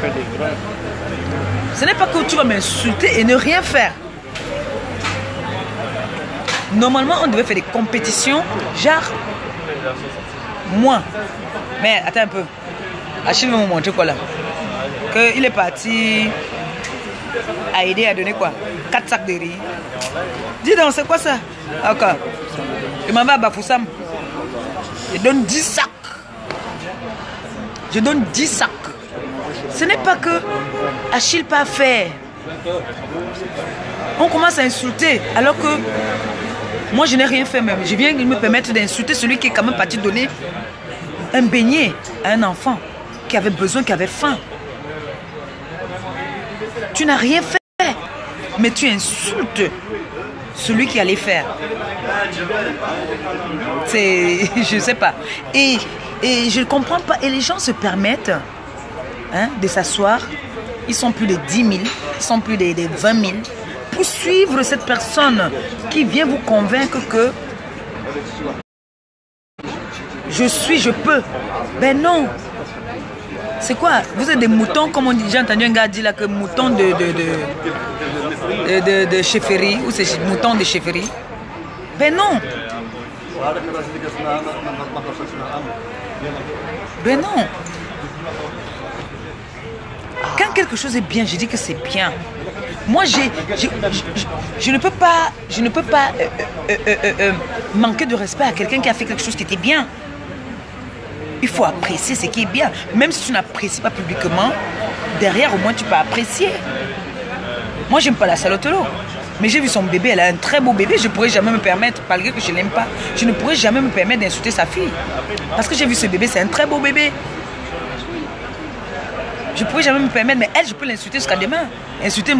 Ce n'est pas que tu vas m'insulter et ne rien faire. Normalement, on devait faire des compétitions, genre, moi. Mais attends un peu. Achille va me montrer quoi là? Qu'il est parti à aider à donner quoi? 4 sacs de riz. Dis donc, c'est quoi ça? Ok. Je m'en vais à Bafoussam. Je donne 10 sacs. Je donne 10 sacs. Ce n'est pas que Achille pas fait. On commence à insulter alors que moi je n'ai rien fait même. Je viens me permettre d'insulter celui qui est quand même parti donner un beignet à un enfant qui avait besoin, qui avait faim. Tu n'as rien fait, mais tu insultes celui qui allait faire. C'est... je sais pas. Et je ne comprends pas. Et les gens se permettent de s'asseoir. Ils sont plus de 10 000, ils sont plus de 20 000 pour suivre cette personne qui vient vous convaincre que je peux. Ben non. C'est quoi? Vous êtes des moutons, comme on dit. J'ai entendu un gars dire là que moutons de chefferie, ou c'est moutons de chefferie. Ben non. Ben non. Quand quelque chose est bien, je dis que c'est bien. Moi, je ne peux pas manquer de respect à quelqu'un qui a fait quelque chose qui était bien. Il faut apprécier ce qui est bien. Même si tu n'apprécies pas publiquement, derrière, au moins, tu peux apprécier. Moi, j'aime pas la salotelo. Mais j'ai vu son bébé, elle a un très beau bébé. Je ne pourrais jamais me permettre, malgré que je ne l'aime pas, je ne pourrais jamais me permettre d'insulter sa fille. Parce que j'ai vu ce bébé, c'est un très beau bébé. Je ne pourrais jamais me permettre, mais elle, je peux l'insulter jusqu'à demain. Insulter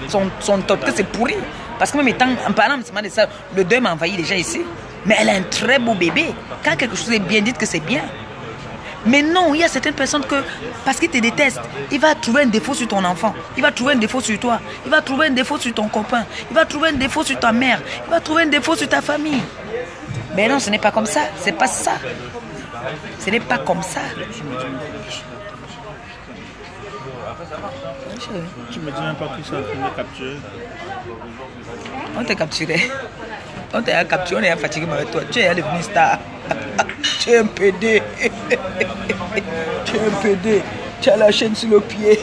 son top, que c'est pourri. Parce que même en parlant de ça, le deuil m'a envahi déjà ici. Mais elle a un très beau bébé. Quand quelque chose est bien, dites que c'est bien. Mais non, il y a certaines personnes que, parce qu'ils te détestent, il va trouver un défaut sur ton enfant. Il va trouver un défaut sur toi. Il va trouver un défaut sur ton copain. Il va trouver un défaut sur ta mère. Il va trouver un défaut sur ta famille. Mais non, ce n'est pas comme ça. C'est pas ça. Ce n'est pas comme ça. Tu me dis même pas que ça a été capturé. On t'a capturé. On t'a capturé, on est fatigué avec toi. Tu es devenu star. Tu es un PD. Tu es un PD. Tu as la chaîne sur le pied.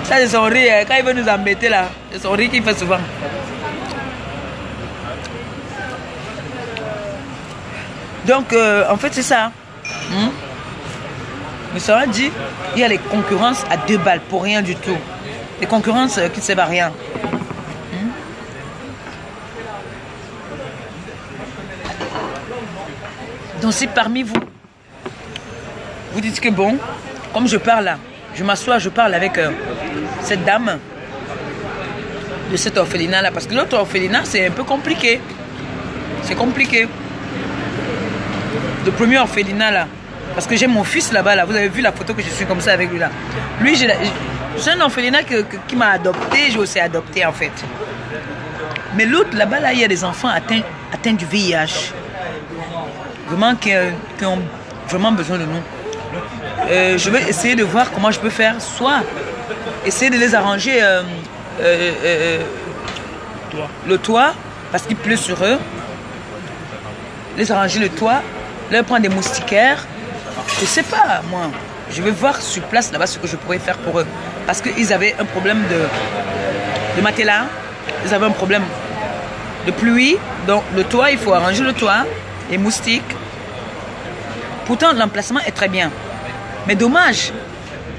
Ça, c'est son rire. Quand il veut nous embêter là, c'est son rire qu'il fait souvent. Donc, en fait, c'est ça. Mais ça a dit, il y a les concurrences à 2 balles pour rien du tout. Les concurrences qui ne servent à rien. Donc si parmi vous, vous dites que bon, comme je parle là, je m'assois, je parle avec cette dame de cette orphelinat là, parce que l'autre orphelinat c'est un peu compliqué. C'est compliqué. Le premier orphelinat là, parce que j'ai mon fils là-bas là, vous avez vu la photo que je suis comme ça avec lui là. Lui, c'est un orphelinat qui m'a adopté, j'ai aussi adopté en fait. Mais l'autre là-bas là, il y a des enfants atteints du VIH. Vraiment qui ont vraiment besoin de nous. Je vais essayer de voir comment je peux faire, soit essayer de les arranger le toit, parce qu'il pleut sur eux, les arranger le toit, leur prendre des moustiquaires, je sais pas moi, je vais voir sur place là-bas ce que je pourrais faire pour eux, parce qu'ils avaient un problème de matelas, ils avaient un problème de pluie, donc le toit, il faut arranger le toit, les moustiques. Pourtant, l'emplacement est très bien. Mais dommage,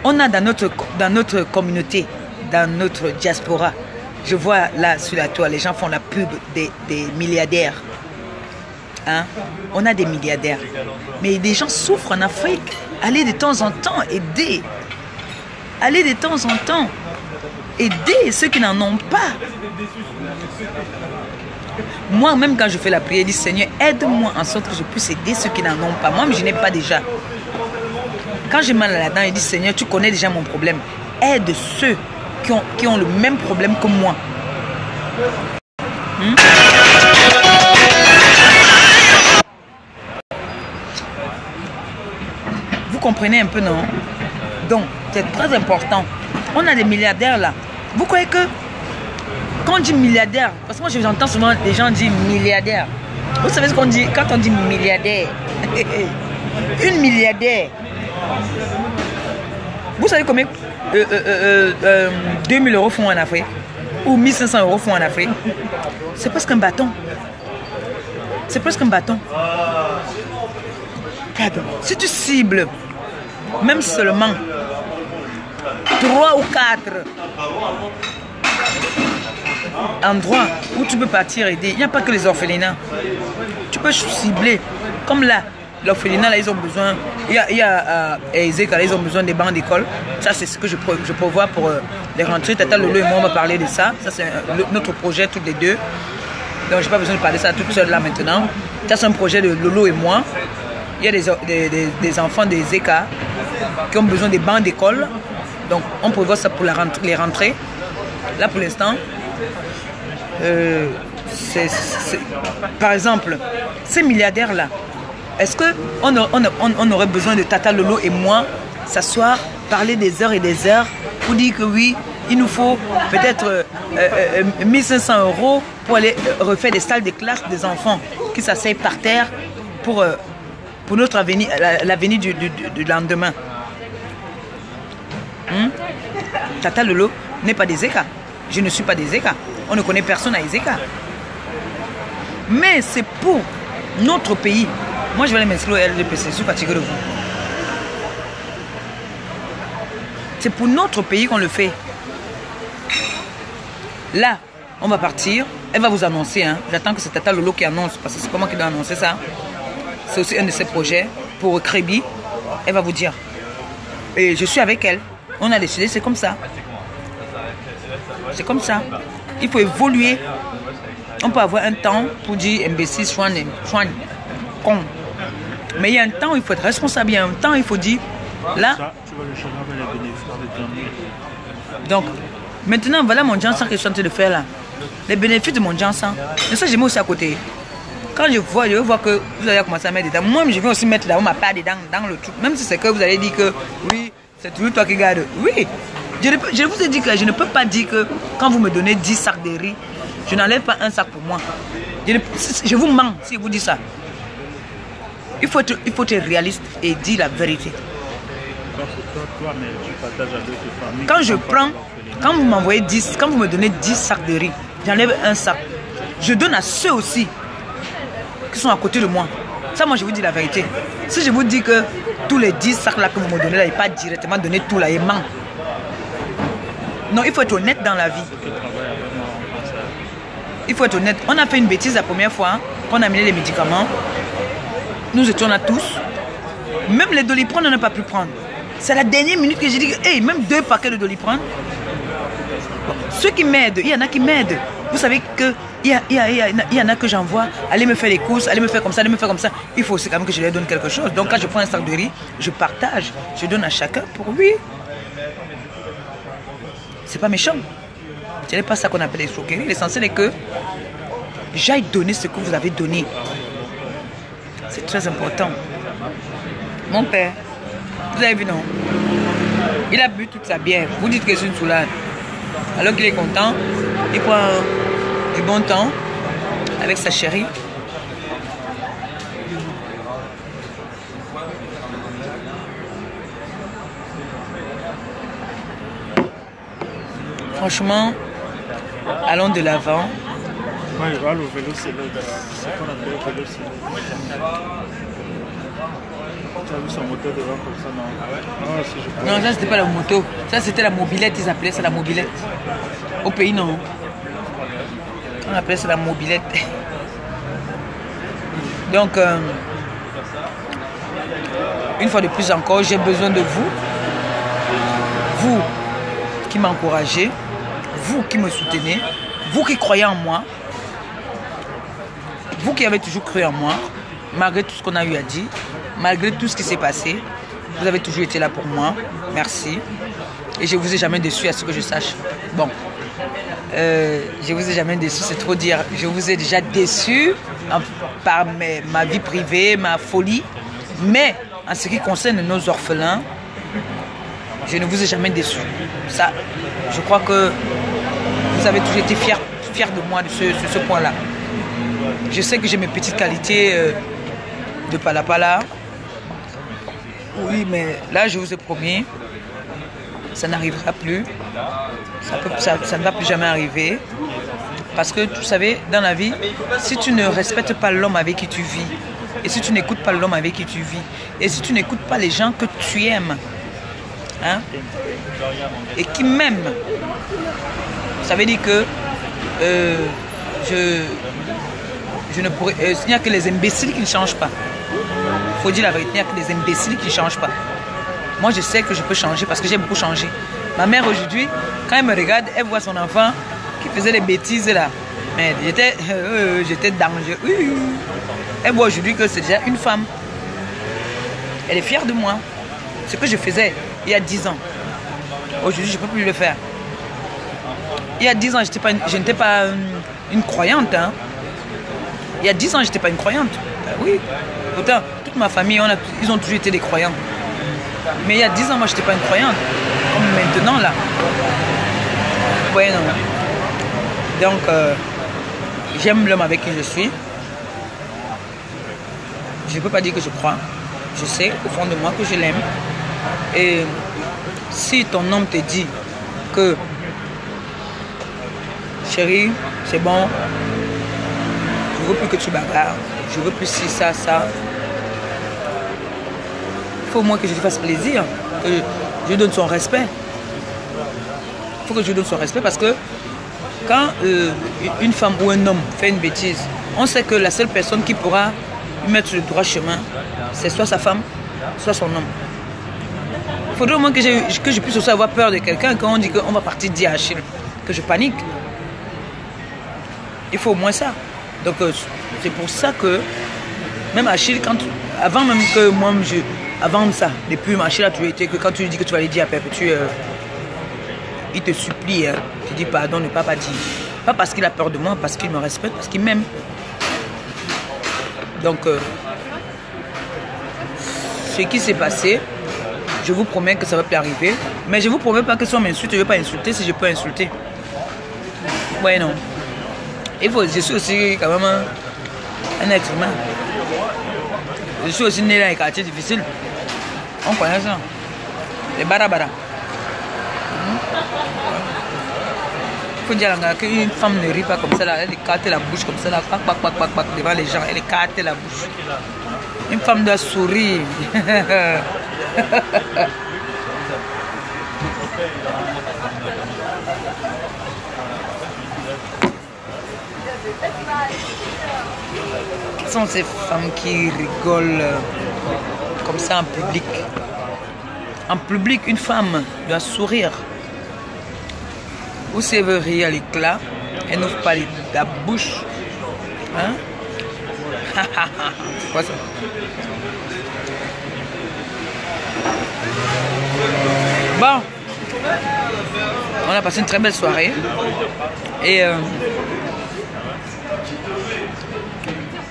on a dans notre communauté, dans notre diaspora, je vois là sur la toile, les gens font la pub des milliardaires. Hein? On a des milliardaires. Mais des gens souffrent en Afrique. Allez de temps en temps aider. Allez de temps en temps aider ceux qui n'en ont pas. Moi, même quand je fais la prière, je dis Seigneur, aide-moi en sorte que je puisse aider ceux qui n'en ont pas. Moi, mais je n'ai pas déjà. Quand j'ai mal à la dent, je dis Seigneur, tu connais déjà mon problème. Aide ceux qui ont le même problème que moi. Vous comprenez un peu, non? Donc, c'est très important. On a des milliardaires là. Vous croyez que quand on dit milliardaire, parce que moi j'entends souvent les gens dire milliardaire. Vous savez ce qu'on dit quand on dit milliardaire? Une milliardaire. Vous savez combien 2000 euros font en Afrique? Ou 1500 euros font en Afrique? C'est presque un bâton. C'est presque un bâton. Si tu cibles, même seulement 3 ou 4 endroits où tu peux partir aider. Il n'y a pas que les orphelinats. Tu peux cibler. Comme là, l'orphelinat, là, ils ont besoin. Il y a Ezeka, ils ont besoin des bancs d'école. Ça, c'est ce que je prévois pour les rentrées. Tata Lolo et moi, on va parler de ça. Ça, c'est notre projet, toutes les deux. Donc, je n'ai pas besoin de parler de ça toute seule là maintenant. Ça, c'est un projet de Lolo et moi. Il y a des enfants des Ezeka qui ont besoin des bancs d'école. Donc, on prévoit ça pour les rentrées. Là, pour l'instant, Par exemple, ces milliardaires-là, est-ce qu'on aurait besoin de Tata Lolo et moi s'asseoir, parler des heures et des heures pour dire que oui, il nous faut peut-être 1500 € pour aller refaire des salles de classe des enfants qui s'asseyent par terre pour notre avenir, l'avenir du lendemain. Tata Lolo n'est pas des Ezeka. Je ne suis pas des Ezeka. On ne connaît personne à Ezeka. Mais c'est pour notre pays. Moi, je vais aller m'inscrire au LDPC. Je suis fatigué de vous. C'est pour notre pays qu'on le fait. Là, on va partir. Elle va vous annoncer. Hein. J'attends que c'est Tata Lolo qui annonce. Parce que c'est pas moi qui dois annoncer ça. C'est aussi un de ses projets. Pour Crébi, elle va vous dire. Et je suis avec elle. On a décidé, c'est comme ça. C'est comme ça. Il faut évoluer. On peut avoir un temps pour dire imbécile, chouan, con. Mais il y a un temps où il faut être responsable. Il y a un temps où il faut dire, là... Ça, tu vas le changer avec les bénéfices de ton vie. Donc, maintenant, voilà mon Jansan que je suis en train de faire là. Les bénéfices de mon Jansan. Et ça, je mets aussi à côté. Quand je vois que vous allez commencer à mettre dedans, moi, je vais aussi mettre là-haut ma part dedans, dans le truc. Même si c'est que vous allez dire que, oui, c'est toujours toi qui garde. Oui, je vous ai dit que je ne peux pas dire que quand vous me donnez 10 sacs de riz, je n'enlève pas un sac pour moi. Je vous mens si je vous dis ça. Il faut être réaliste et dire la vérité. Quand je prends, quand vous m'envoyez 10, quand vous me donnez 10 sacs de riz, j'enlève un sac. Je donne à ceux aussi qui sont à côté de moi. Ça, moi, je vous dis la vérité. Si je vous dis que tous les 10 sacs là que vous me donnez là, il n'est pas directement donné tout là, il ment. Non, il faut être honnête dans la vie. Il faut être honnête. On a fait une bêtise la première fois, hein, qu'on a amené les médicaments. Nous étions là tous. Même les Doliprane, on n'a pas pu prendre. C'est la dernière minute que j'ai dit que, hey, même 2 paquets de Doliprane. Bon, ceux qui m'aident, il y en a qui m'aident. Vous savez qu'il y en a que j'envoie, allez me faire les courses, allez me faire comme ça, allez me faire comme ça. Il faut aussi quand même que je leur donne quelque chose. Donc quand je prends un sac de riz, je partage, je donne à chacun pour lui. C'est pas méchant. Ce n'est pas ça qu'on appelle escroquerie. L'essentiel est que j'aille donner ce que vous avez donné. C'est très important. Mon père, vous avez vu non? Il a bu toute sa bière. Vous dites que c'est une soulade. Alors qu'il est content, il prend du bon temps avec sa chérie. Franchement, allons de l'avant. Ouais, le vélo, c'est ce qu'on appelle le vélo, c'est tu as vu son moteur devant comme ça, non? Non, ça c'était pas la moto. Ça c'était la mobilette, ils appelaient ça la mobilette. Au pays, non. On appelait ça la mobilette. Donc, une fois de plus encore, j'ai besoin de vous. Vous qui m'encouragez, vous qui me soutenez, vous qui croyez en moi, vous qui avez toujours cru en moi, malgré tout ce qu'on a eu à dire, malgré tout ce qui s'est passé, vous avez toujours été là pour moi. Merci. Et je ne vous ai jamais déçu à ce que je sache. Bon, je ne vous ai jamais déçu, c'est trop dire. Je vous ai déjà déçu par ma vie privée, ma folie. Mais en ce qui concerne nos orphelins, je ne vous ai jamais déçu. Ça, je crois que vous avez toujours été fiers de moi sur ce point-là. Je sais que j'ai mes petites qualités de palapala. Oui, mais là, je vous ai promis, ça n'arrivera plus. Ça ne va plus jamais arriver. Parce que, vous savez, dans la vie, si tu ne respectes pas l'homme avec qui tu vis, et si tu n'écoutes pas l'homme avec qui tu vis, et si tu n'écoutes pas les gens que tu aimes, hein, et qui m'aiment, ça veut dire que je ne pourrais... il n'y a que les imbéciles qui ne changent pas. Il faut dire la vérité, il n'y a que les imbéciles qui ne changent pas. Moi, je sais que je peux changer parce que j'ai beaucoup changé. Ma mère, aujourd'hui, quand elle me regarde, elle voit son enfant qui faisait des bêtises là. Mais j'étais dangereux. Elle voit aujourd'hui que c'est déjà une femme. Elle est fière de moi. Ce que je faisais il y a 10 ans. Aujourd'hui, je ne peux plus le faire. Il y a 10 ans, je n'étais pas une croyante. Hein. Il y a 10 ans, je n'étais pas une croyante. Oui. Pourtant, toute ma famille, ils ont toujours été des croyants. Mais il y a 10 ans, moi, je n'étais pas une croyante. Comme maintenant, là. Ouais, non. Donc, j'aime l'homme avec qui je suis. Je ne peux pas dire que je crois. Je sais au fond de moi que je l'aime. Et si ton homme te dit que chérie, c'est bon, je veux plus que tu bagarres, je veux plus ci, ça, ça. Il faut au moins que je lui fasse plaisir, que je lui donne son respect. Il faut que je lui donne son respect parce que quand une femme ou un homme fait une bêtise, on sait que la seule personne qui pourra lui mettre sur le droit chemin, c'est soit sa femme, soit son homme. Il faudrait au moins que je puisse aussi avoir peur de quelqu'un quand on dit qu'on va partir dire à Achille que je panique. Il faut au moins ça. Donc c'est pour ça que même Achille, avant même que moi, avant ça, depuis Achille a toujours été que quand tu lui dis que tu vas lui dire à Perpétue, il te supplie, hein, tu dis pardon, ne pas dire. Pas parce qu'il a peur de moi, parce qu'il me respecte, parce qu'il m'aime. Donc ce qui s'est passé, je vous promets que ça va plus arriver. Mais je vous promets pas que si on m'insulte, je ne vais pas insulter si je peux insulter. Ouais, non. Je suis aussi quand même un être humain. Je suis aussi né dans les quartiers difficiles. On connaît ça. Les barabara. Il faut dire qu'une femme ne rit pas comme ça, là. Elle écarte la bouche comme ça, là. Pac, pac, pac, pac, pac, devant les gens. Elle écarte la bouche. Une femme doit sourire. Quelles sont ces femmes qui rigolent comme ça en public? En public, une femme doit sourire. Ou si elle veut rire à l'éclat, elle n'ouvre pas la bouche. Hein? C'est quoi ça? Bon, on a passé une très belle soirée. Et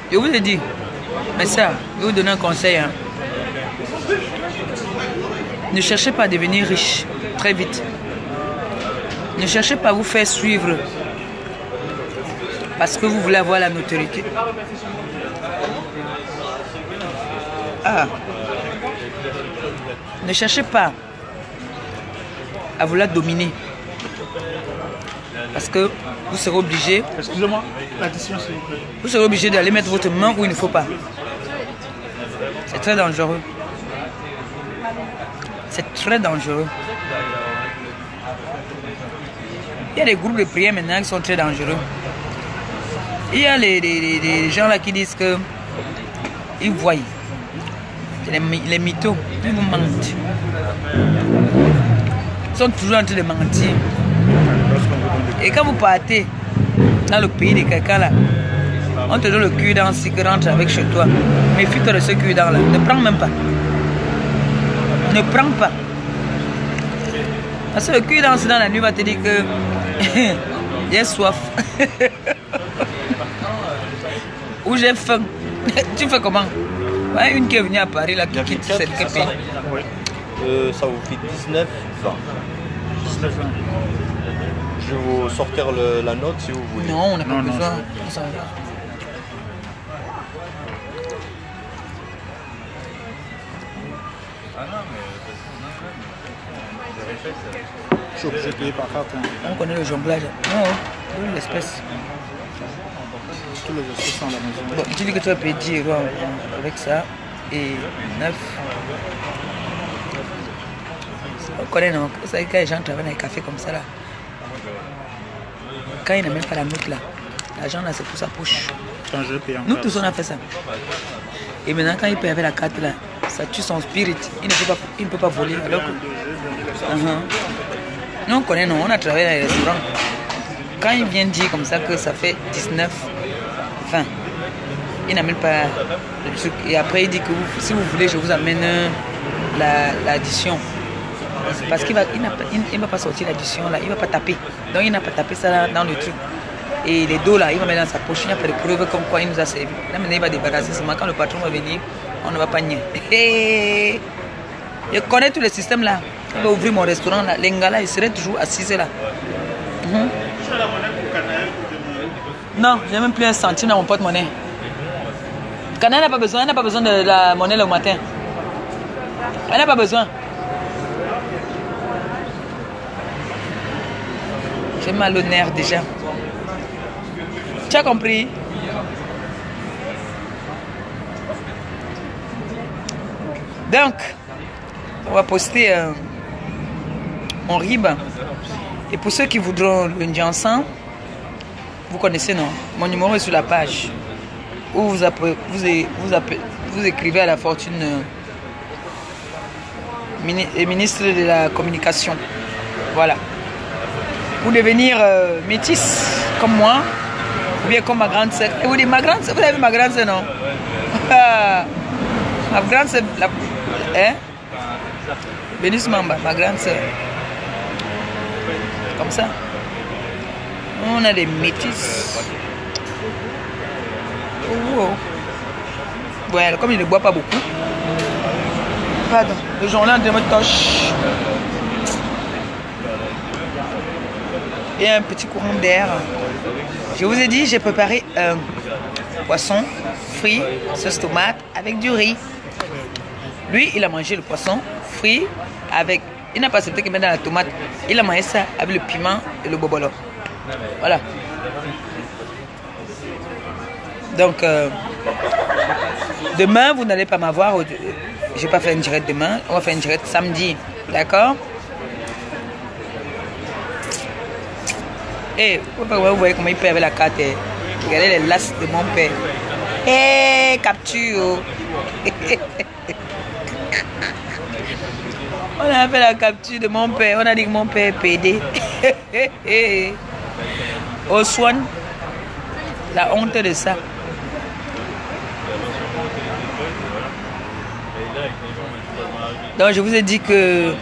je vous ai dit, mais ça, je vais vous donner un conseil. Hein. Ne cherchez pas à devenir riche très vite. Ne cherchez pas à vous faire suivre parce que vous voulez avoir la notoriété. Ah. Ne cherchez pas à vouloir dominer. Parce que vous serez obligé. Excusez-moi, l'addition s'il vous plaît. Vous serez obligé d'aller mettre votre main où il ne faut pas. C'est très dangereux. C'est très dangereux. Il y a des groupes de prière maintenant qui sont très dangereux. Il y a les gens là qui disent que ils voient. Les mythos, ils vous mentent. Ils sont toujours en train de mentir. Et quand vous partez dans le pays de quelqu'un là, on te donne le cul-dent si tu rentres avec chez toi. Méfie-toi de ce cul-dent là. Ne prends même pas. Ne prends pas. Parce que le cul-dent dans la nuit va te dire que j'ai soif. Ou j'ai faim. Tu fais comment? Ouais, une qui est venue à Paris là, qui quitte cette pays. Ça vous fait 19, 20. 19 ans. Je vais vous sortir la note si vous voulez. Non, on n'a pas besoin. Je suis obligé de payer par carte. Hein. On connaît le jonglage. Non, l'espèce. Tous les espèces sont à la maison. Bon, tu dis que tu vas payer 10 € avec ça. Et 9. On connaît, non? Vous savez, quand les gens travaillent dans les cafés comme ça, là, quand ils n'ont même pas la note, là, l'argent, là, c'est pour sa poche. Quand je paye en Nous carte. tous, on a fait ça. Et maintenant, quand il paye avec la carte, là, ça tue son spirit. Il ne peut pas voler. Alors que... Nous, on connaît, non? On a travaillé dans les restaurants. Quand il vient dire comme ça que ça fait 19, 20, il n'amène pas le truc. Et après, il dit que si vous voulez, je vous amène l'addition. Parce qu'il va pas sortir l'addition là, il va pas taper. Donc il n'a pas tapé ça là, dans le truc. Et les dos là, il va mettre dans sa poche. Il n'y a pas de preuve comme quoi il nous a servi. Là maintenant il va débarrasser seulement quand le patron va venir, on ne va pas nier. Je connais tous les systèmes là. Il va ouvrir mon restaurant là. Les gars là, ils seraient toujours assis là. Non, j'ai même plus un centime dans mon porte-monnaie. Canaille n'a pas besoin, elle n'a pas besoin de la monnaie le matin. Elle n'a pas besoin. J'ai mal au nerf déjà. Tu as compris? Donc, on va poster mon rib. Et pour ceux qui voudront le Ndiansan, vous connaissez, non? Mon numéro est sur la page. Ou vous écrivez à la fortune ministre de la communication. Voilà. Pour devenir métisse comme moi, ou bien comme ma grande sœur. Et vous dites, ma grande sœur, vous avez vu ma grande sœur, non? Ma grande sœur, hein? Vénus Mamba, ma grande sœur. Comme ça. On a des métisses. Oh. Ouais, comme il ne boit pas beaucoup. Pardon, le journal de me touche. Et un petit courant d'air. Je vous ai dit, j'ai préparé un poisson frit, sauce tomate avec du riz. Lui, il a mangé le poisson frit avec... Il n'a pas accepté qu'il mette dans la tomate. Il a mangé ça avec le piment et le bobolo. Voilà. Donc, demain, vous n'allez pas m'avoir. Je ne vais pas faire une direct demain. On va faire une direct samedi. D'accord? Et vous voyez comment il paie avec la carte. Regardez les lasses de mon père. Hé, capture. On a fait la capture de mon père. On a dit que mon père est pédé. Au soin, la honte de ça. Donc je vous ai dit que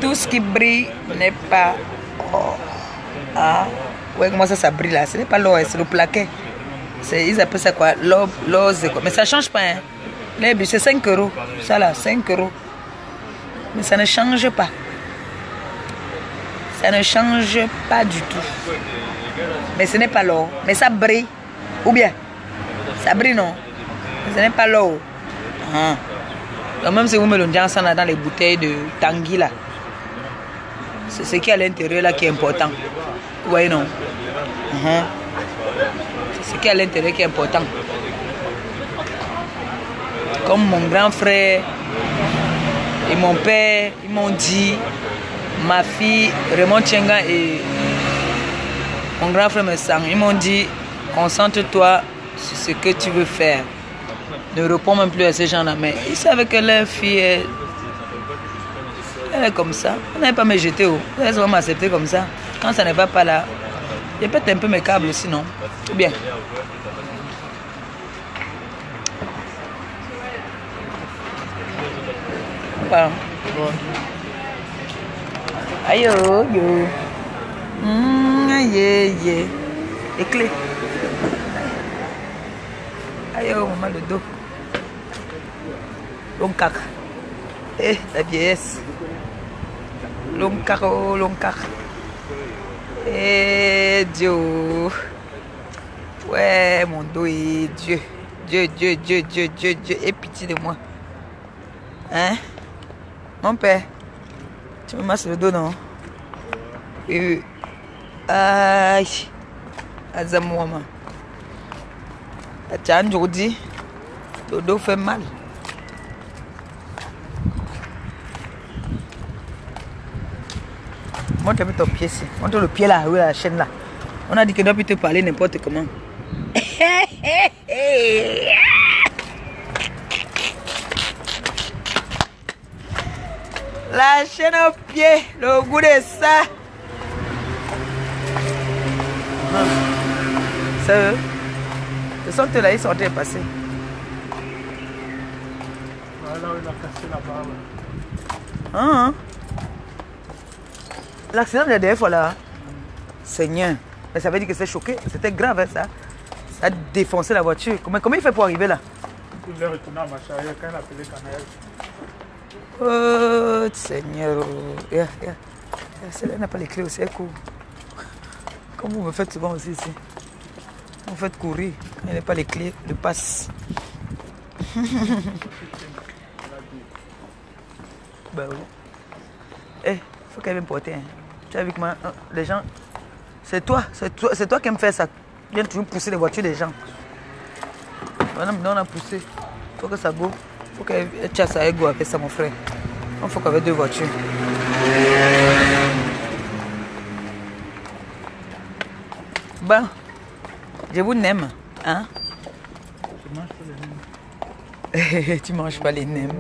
tout ce qui brille n'est pas or. Ah, ouais, comment ça brille là? Ce n'est pas l'or, c'est le plaquet. Ils appellent ça quoi? L'or, c'est quoi? Mais ça ne change pas. Hein? C'est 5 €. Ça là, 5 €. Mais ça ne change pas. Ça ne change pas du tout. Mais ce n'est pas l'or. Mais ça brille. Ou bien? Ça brille, non? Mais ce n'est pas l'or. Ah. Donc même si vous me le dites ensemble dans les bouteilles de Tanguy là, c'est ce qui est à l'intérieur là qui est important. Vous voyez, non? C'est ce qui est à l'intérieur qui est important. Comme mon grand frère et mon père, ils m'ont dit, ma fille Raymond Tchenga et mon grand frère Messang, ils m'ont dit, concentre-toi sur ce que tu veux faire. Ne réponds même plus à ces gens-là. Mais ils savaient que leur fille elle est comme ça. On n'allait pas me jeter. Elles vont m'accepter comme ça. Quand ça ne va pas là, je pète un peu mes câbles aussi, non? Bien. Voilà. Aïe, yo. Aïe. Et clé. Aïe, maman, le dos. Long cac. Eh, la vieillesse. Long cac. Eh, Dieu. Ouais, mon dos est Dieu. Dieu. Aie pitié de moi. Hein? Mon père. Tu me masses le dos, non? Aïe. Azamouama. Tu as un jour dit, le dos fait mal. Montre ton pied ici. Montre le pied là, oui, la chaîne là. On a dit que ne doit plus te parler n'importe comment. La chaîne au pied, le goût de ça. C'est eux. Ce sont eux là, ils sont en train de passer. Voilà, il a cassé la barre. L'accident de la dernière fois là, Seigneur. Mais ça veut dire que c'est choqué. C'était grave, hein, ça. Ça a défoncé la voiture. Comment il fait pour arriver là? Il voulait retourner à ma charrière quand il a appelé Canaël. Oh, Seigneur. Celle-là n'a pas les clés aussi, elle court. Comme vous me faites souvent aussi ici. Vous me faites courir. Quand il n'a pas les clés, le passe. Bah oui. Eh, faut qu'elle vienne porter. Hein. Tu as vu comment les gens. C'est toi qui me fais ça. Viens toujours pousser les voitures des gens. Maintenant, on a poussé. Faut que ça go. Faut qu'elle chasse à ego avec ça, mon frère. Il faut qu'avec 2 voitures. Bon, je vous aime. Hein? Je mange pas les nems. Tu manges pas les nems.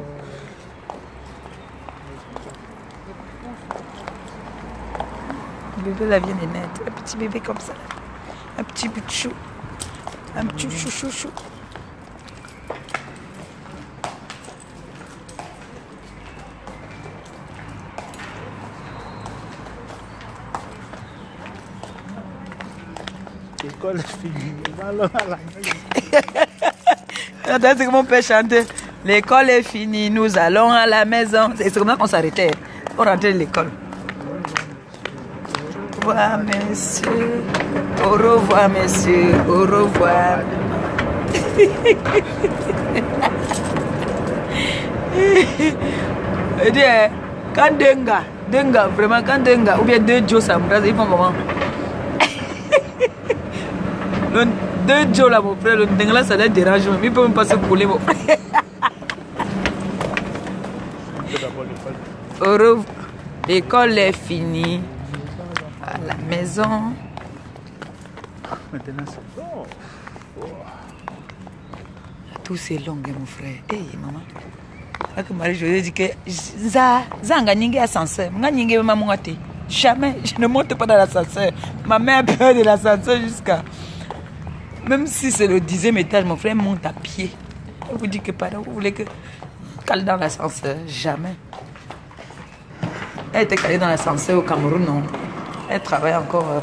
Le bébé là vient de naître. Un petit bébé comme ça. Un petit bout de chou. Un petit chou. L'école est finie. Alors, à la maison. Attends, c'est que mon père chantait. L'école est finie, nous allons à la maison. C'est comme ça qu'on s'arrêtait. On rentrait de l'école. Au revoir, monsieur. Au revoir, monsieur. Au revoir. Et dit, quand Denga, vraiment, quand Denga, ou bien 2 Joe s'embrassent, ils font comment? Le 2 Joe là, mon frère, le Denga là, ça les dérange même. Il peut même pas se coller, mon frère. Au revoir. L'école est finie. À la maison. Maintenant, c'est bon. Tout c'est long, mon frère. Hey, maman. Avec Marie-Josée dit que Zanga n'y ascenseur. Jamais, je ne monte pas dans l'ascenseur. Ma mère a peur de l'ascenseur jusqu'à. Même si c'est le 10e étage, mon frère monte à pied. Je vous dis que pardon, vous voulez que cale dans l'ascenseur? Jamais. Elle était calée dans l'ascenseur au Cameroun, non. Elle travaille encore à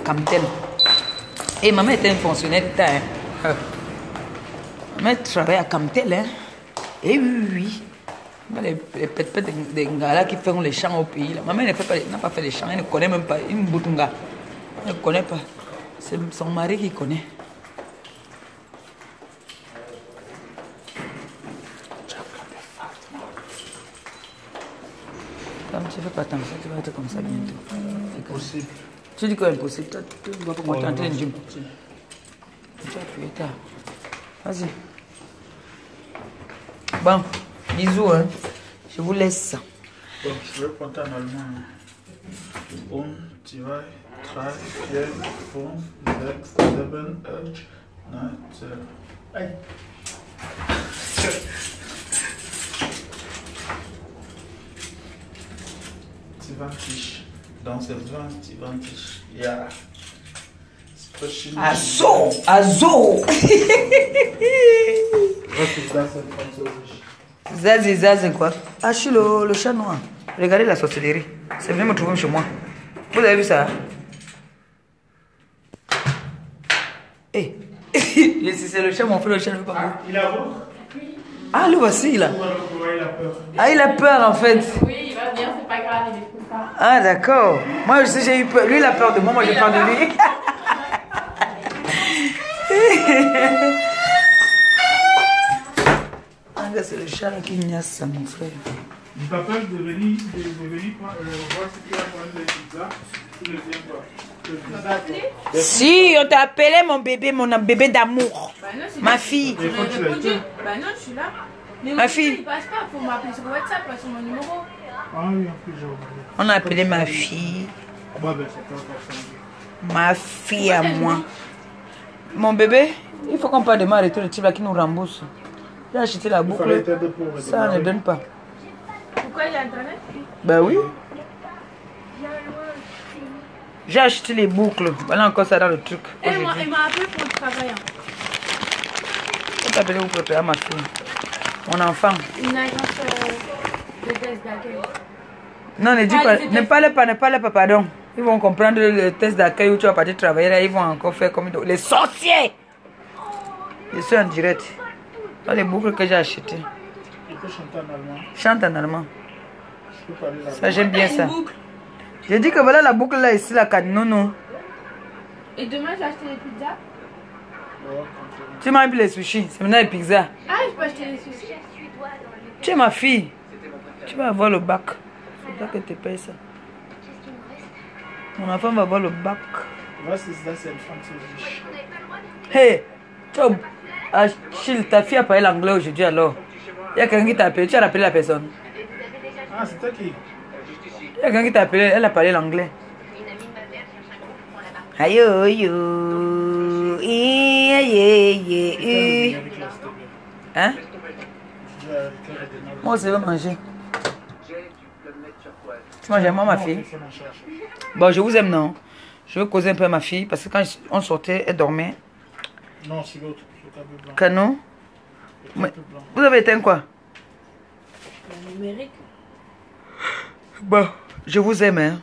Camtel. Et maman était une fonctionnaire d'État. Hein. Maman travaille à Camtel. Hein. Et oui. Les pètes des gars qui font les champs au pays. Là. Maman n'a pas fait les champs. Elle ne connaît même pas. Une boutunga. Elle ne connaît pas. C'est son mari qui connaît. Tu ne fais pas attention, tu vas être comme ça bientôt. C'est possible. Tu dis quoi impossible? Tu vas pas monter en train de gym. Tu as appuyé tard. Vas-y. Bon, bisous, hein. Je vous laisse. Bon, je vais prendre en allemand. Und, 2, 3, 4, 5, 6, 7, 8, 9, 10. Aïe. Tu vas fiche. Dans ces 20, tu vas fiche. Yeah. Azo! Azo! Zazi, quoi? Ah, je suis le chat noir. Regardez la sorcellerie. C'est venu me trouver chez moi. Vous avez vu ça? Eh! C'est le chat, mon frère, le chat ne veut pas. Ah, il a peur? Ah, le voici, là. Il a peur. Ah, il a peur, en fait. Oui, il va venir, c'est pas grave, il est tout ça. Ah, d'accord. Moi aussi, j'ai eu peur. Lui, il a peur de moi, moi, j'ai peur de lui. C'est le chat là qui niasse, mon frère. Il t'appelle de venir voir si tu vas prendre les pizzas. Tu ne viens pas. Si, on t'a appelé mon bébé d'amour. Bah non, ma fille. Bah non, je suis là. Mais ma fille. Il passe pas, faut m'appeler sur WhatsApp, pas sur mon numéro. Ah oui, en plus j'ai oublié. On a appelé ma fille. Ouais, ben c'est pas forcément. Ma fille à moi. Mon bébé, il faut qu'on parle de ma retour de type là qui nous rembourse. J'ai acheté la boucle. Ça ne donne pas. Pourquoi il y a Internet? Ben oui. J'ai acheté les boucles. Voilà encore ça dans le truc. Elle m'a appelé pour le travail. Je vais t'appeler pour préparer ma fille. Mon enfant. Une agence de test d'accueil. Non, ne dis pas. Ne parle pas, pardon. Ils vont comprendre le test d'accueil où tu vas partir travailler là. Ils vont encore faire comme les sorciers. Je suis en direct. Dans les boucles que j'ai achetées. Tu peux chanter en allemand. Chante en allemand. Je peux parler là. Ça, j'aime bien ça. J'ai dit que voilà la boucle là, ici, la canono. Et demain, j'ai acheté les pizzas. Tu m'as mis les sushis. C'est maintenant les pizzas. Ah, je peux acheter les sushis. Tu es ma fille. Tu vas avoir le bac. Faut pas que tu payes ça. Mon enfant va avoir le bac. Was ist das in Französisch? Hey, Achille, ta fille a parlé l'anglais aujourd'hui alors. Il y a quelqu'un qui t'a appelé. Tu as rappelé la personne. Ah, c'était qui? Il y a quelqu'un qui t'a appelé. Elle a parlé l'anglais. Aïe, aïe, aïe. Hein? Moi aussi, je vais manger. Tu manges moi, ma fille? Bon, je vous aime, non? Je veux causer un peu à ma fille parce que quand on sortait, elle dormait. Non, c'est l'autre, le câble blanc. Canon? Le câble blanc. Vous avez éteint quoi? La numérique. Bon, je vous aime, hein.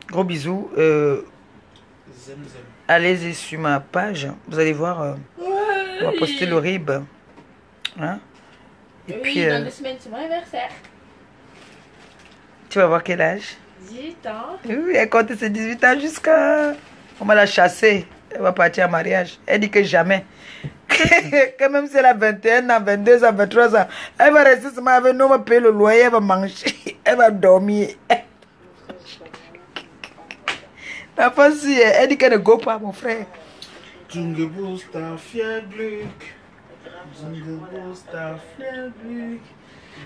Gros bisous. Zem, zem. Allez-y sur ma page. Vous allez voir. On va poster le rib. Hein? Et Oui, puis, dans 2 semaines, c'est mon anniversaire. tu vas voir quel âge? 18 ans. Oui, elle compte ses 18 ans jusqu'à... On va la chasser. Elle va partir en mariage. Elle dit que jamais. Que même si elle a 21 ans, 22 ans, 23 ans, elle va rester seulement avec nous, on va payer le loyer, elle va manger, elle va dormir. La fois si elle dit qu'elle ne go pas, mon frère. Zungebuster, Glück. Zungebuster, Glück.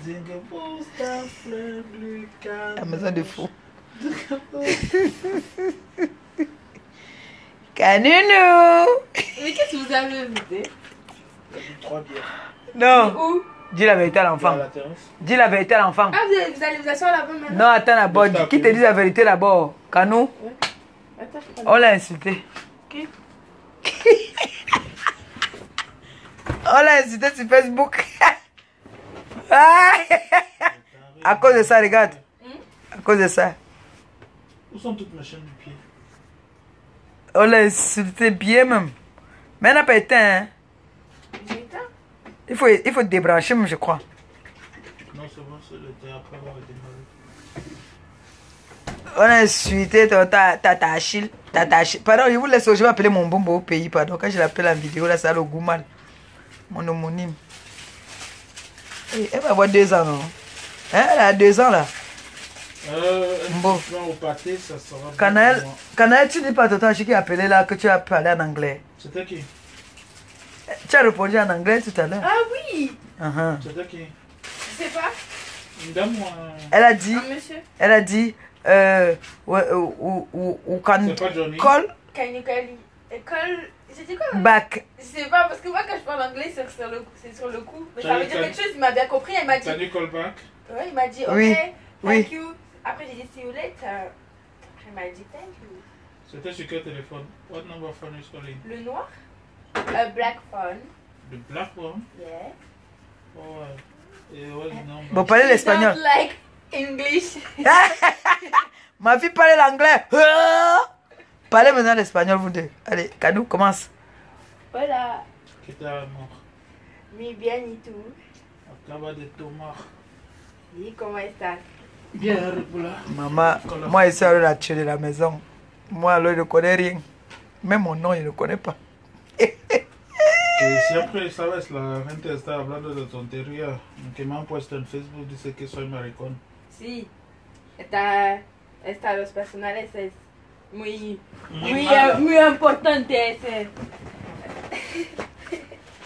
Zungebuster, Glück. La maison de fou. Canounou. Mais qu'est-ce que vous avez invité? 3 bières. Non. Où? Dis la vérité à À l'enfant. la terrasse. Dis la vérité à l'enfant. Ah, vous allez vous asseoir là-bas maintenant? Non, attends d'abord. Qui te dit la vérité d'abord? Canou? Attends, je prends. On l'a insulté. Qui? On l'a insulté sur Facebook. Ah! À cause de ça, regarde. À cause de ça. Où sont toutes mes chaînes du pied? On l'a insulté bien même. Mais elle n'a pas éteint. Hein. J'ai éteint. Il faut débrancher même, je crois. Non, c'est bon, c'est le thé après avoir démarré. On a insulté Tata Achille. Pardon, je vous laisse. Je vais appeler mon bombo au pays. Pardon, quand je l'appelle en vidéo, là, ça a le goût mal. Mon homonyme. Elle va avoir 2 ans, non? Hein, elle a 2 ans, là. Bon. Au pâté, ça sera Canaël, tu dis pas à Tata Achille qui a appelé là que tu as parlé en anglais. C'était qui? Tu as répondu en anglais tout à l'heure. Ah oui! C'était qui? Je sais pas. Une dame ou un... Elle a dit, Un monsieur. elle a dit, ou can C'est pas Johnny. call École. C'était quoi? back. Je sais pas, parce que moi quand je parle anglais, c'est sur le coup. Mais ça veut dire quelque chose, il m'a bien compris. Il m'a dit. T'as dit callback? Ouais, il m'a dit, ok, Oui, thank you. Après, j'ai dit, see you later. Après, il m'a dit, thank you. C'était sur quel téléphone? What number phone is calling? Le noir? A black phone. The black one? Yeah. Oh, ouais. Et what's the number? Bon, parlez l'espagnol. Don't like English. Ma fille parle l'anglais. Parlez maintenant l'espagnol, vous deux. Allez, Canou, commence. Hola. ¿Qué tal, amor? Muy bien, ¿y tú? Acaba de tomar. ¿Y cómo estás? Bien, regular. Maman, moi, je suis à la tuer de la maison. Moi, alors, je ne connais rien. Même mon nom, je ne connais pas. Que siempre, sabes, la gente está hablando de tontería. Que me han puesto en Facebook, dice que soy maricón. Sí. Está los personales es muy importante ese.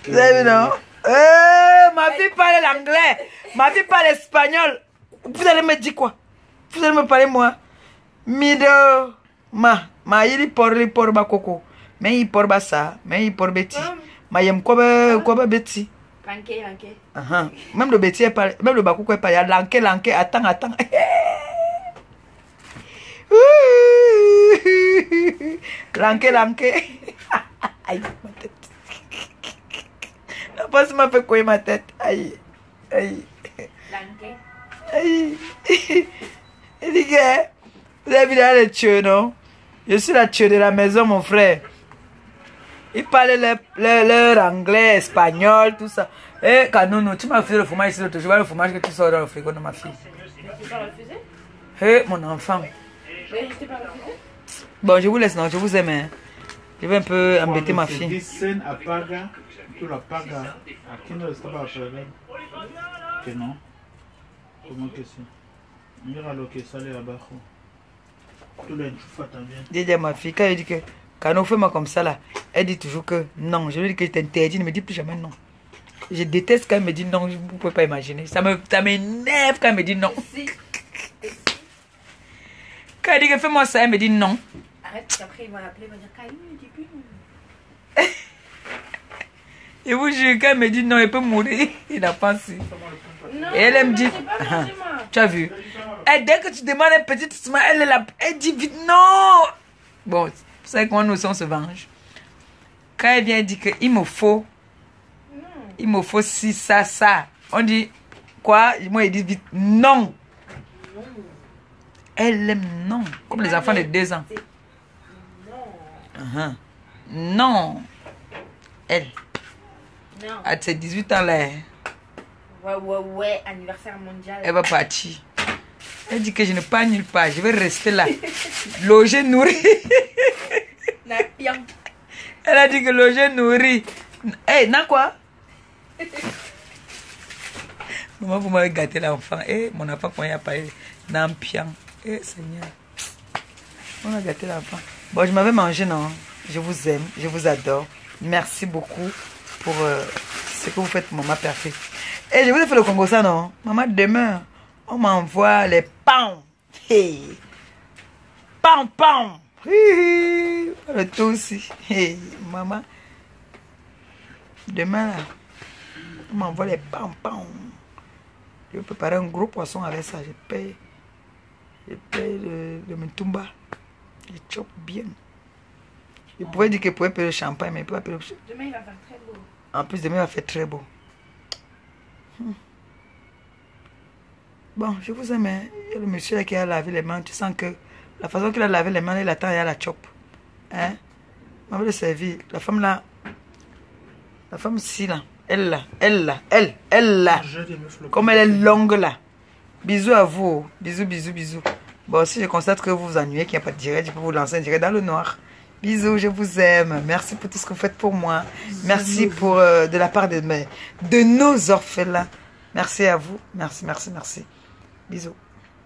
Vous avez vu, non? Ma fille parle l'anglais. Ma fille parle espagnol. Vous allez me dire quoi? Vous allez me parler moi? Mido. Ma yiri por ba koko. Mais il por ba ça. Mais il por beti. Ma yem quoi ba beti. Lanké. Même le beti parle. Même le bakoko est parle. Lanké. Attends. Lanké. Aïe, ma tête. La passe m'a fait couiller ma tête. Aïe. Lanké. Aïe. Il dit que vous avez vu dans les tuyaux, non? Je suis la tueuse de la maison, mon frère. Ils parlent leur anglais, espagnol, tout ça. Eh, Kanono, tu m'as refusé le fromage ici, je vois le fromage que tu sors dans le frigo de ma fille. Tu t'es pas refusé? Eh, mon enfant. Mais je t'ai pas refusé? Bon, je vous laisse, non, je vous aime. Hein. Je vais un peu embêter ma fille. Dicen apaga, tu la pagas. Aquí no estaba a perder. Que no. ¿Cómo que sí? Mira lo que sale abajo. Tú le enchufas también. Dis à ma fille, quand elle dit que Kano, fais-moi comme ça là, elle dit toujours que non. Je lui dis que je t'interdis, ne me dis plus jamais non. Je déteste quand elle me dit non, vous ne pouvez pas imaginer. Ça m'énerve quand elle me dit non. Si. Quand elle dit que fais-moi ça, elle me dit non. Arrête, parce qu'après, il va l'appeler, il va dire Kaline, ne dis plus non. Et vous jure, quand elle me dit non, elle peut mourir. Il a pensé. Non, Et elle me dit, pas mangé, moi. tu as vu? Et dès que tu demandes un petit doucement, elle dit vite non. Bon, vous savez comment nous on se venge. Quand elle vient dire qu'il me faut, il me faut si, ça. On dit quoi? Moi, il dit vite non. Elle aime non. Comme les enfants de 2 ans. Non. Non. Elle. Non. À ses 18 ans là, Ouais, anniversaire mondial. elle va partir. Elle dit que je ne pars nulle part. Je vais rester là. Loger, nourrir. Elle a dit que loger, nourrir. Hey, n'a quoi? Maman, vous m'avez gâté l'enfant. Eh, mon enfant, quand il a parlé, n'ampian. Eh, Seigneur. On a gâté l'enfant. Bon, je m'avais mangé, non? Je vous aime, je vous adore. Merci beaucoup pour ce que vous faites, maman parfaite. Et je vous ai fait le Congo, ça, non? Maman, demain, on m'envoie les pains. Hey. Pain. Le tout aussi. Hey, maman. Demain, là, on m'envoie les pains. Je vais préparer un gros poisson avec ça. Je paye le Mtumba. Je chope bien. Je pouvais dire que je pouvais payer le champagne, mais je ne peux pas payer le champagne. Demain, il va faire très beau. En plus, demain, il va faire très beau. Bon, je vous aime. Hein. Il y a le monsieur là qui a lavé les mains. Tu sens que la façon qu'il a lavé les mains, il attend, il y a la chope. Hein? On va le servir. La femme là, la femme ci là, elle là. Comme elle est longue là. Bisous à vous. Bisous. Bon, si je constate que vous vous ennuyez, qu'il n'y a pas de direct, je peux vous lancer un direct dans le noir. Bisous, je vous aime. Merci pour tout ce que vous faites pour moi. Merci pour de la part de nos orphelins. Merci à vous. Merci. Bisous.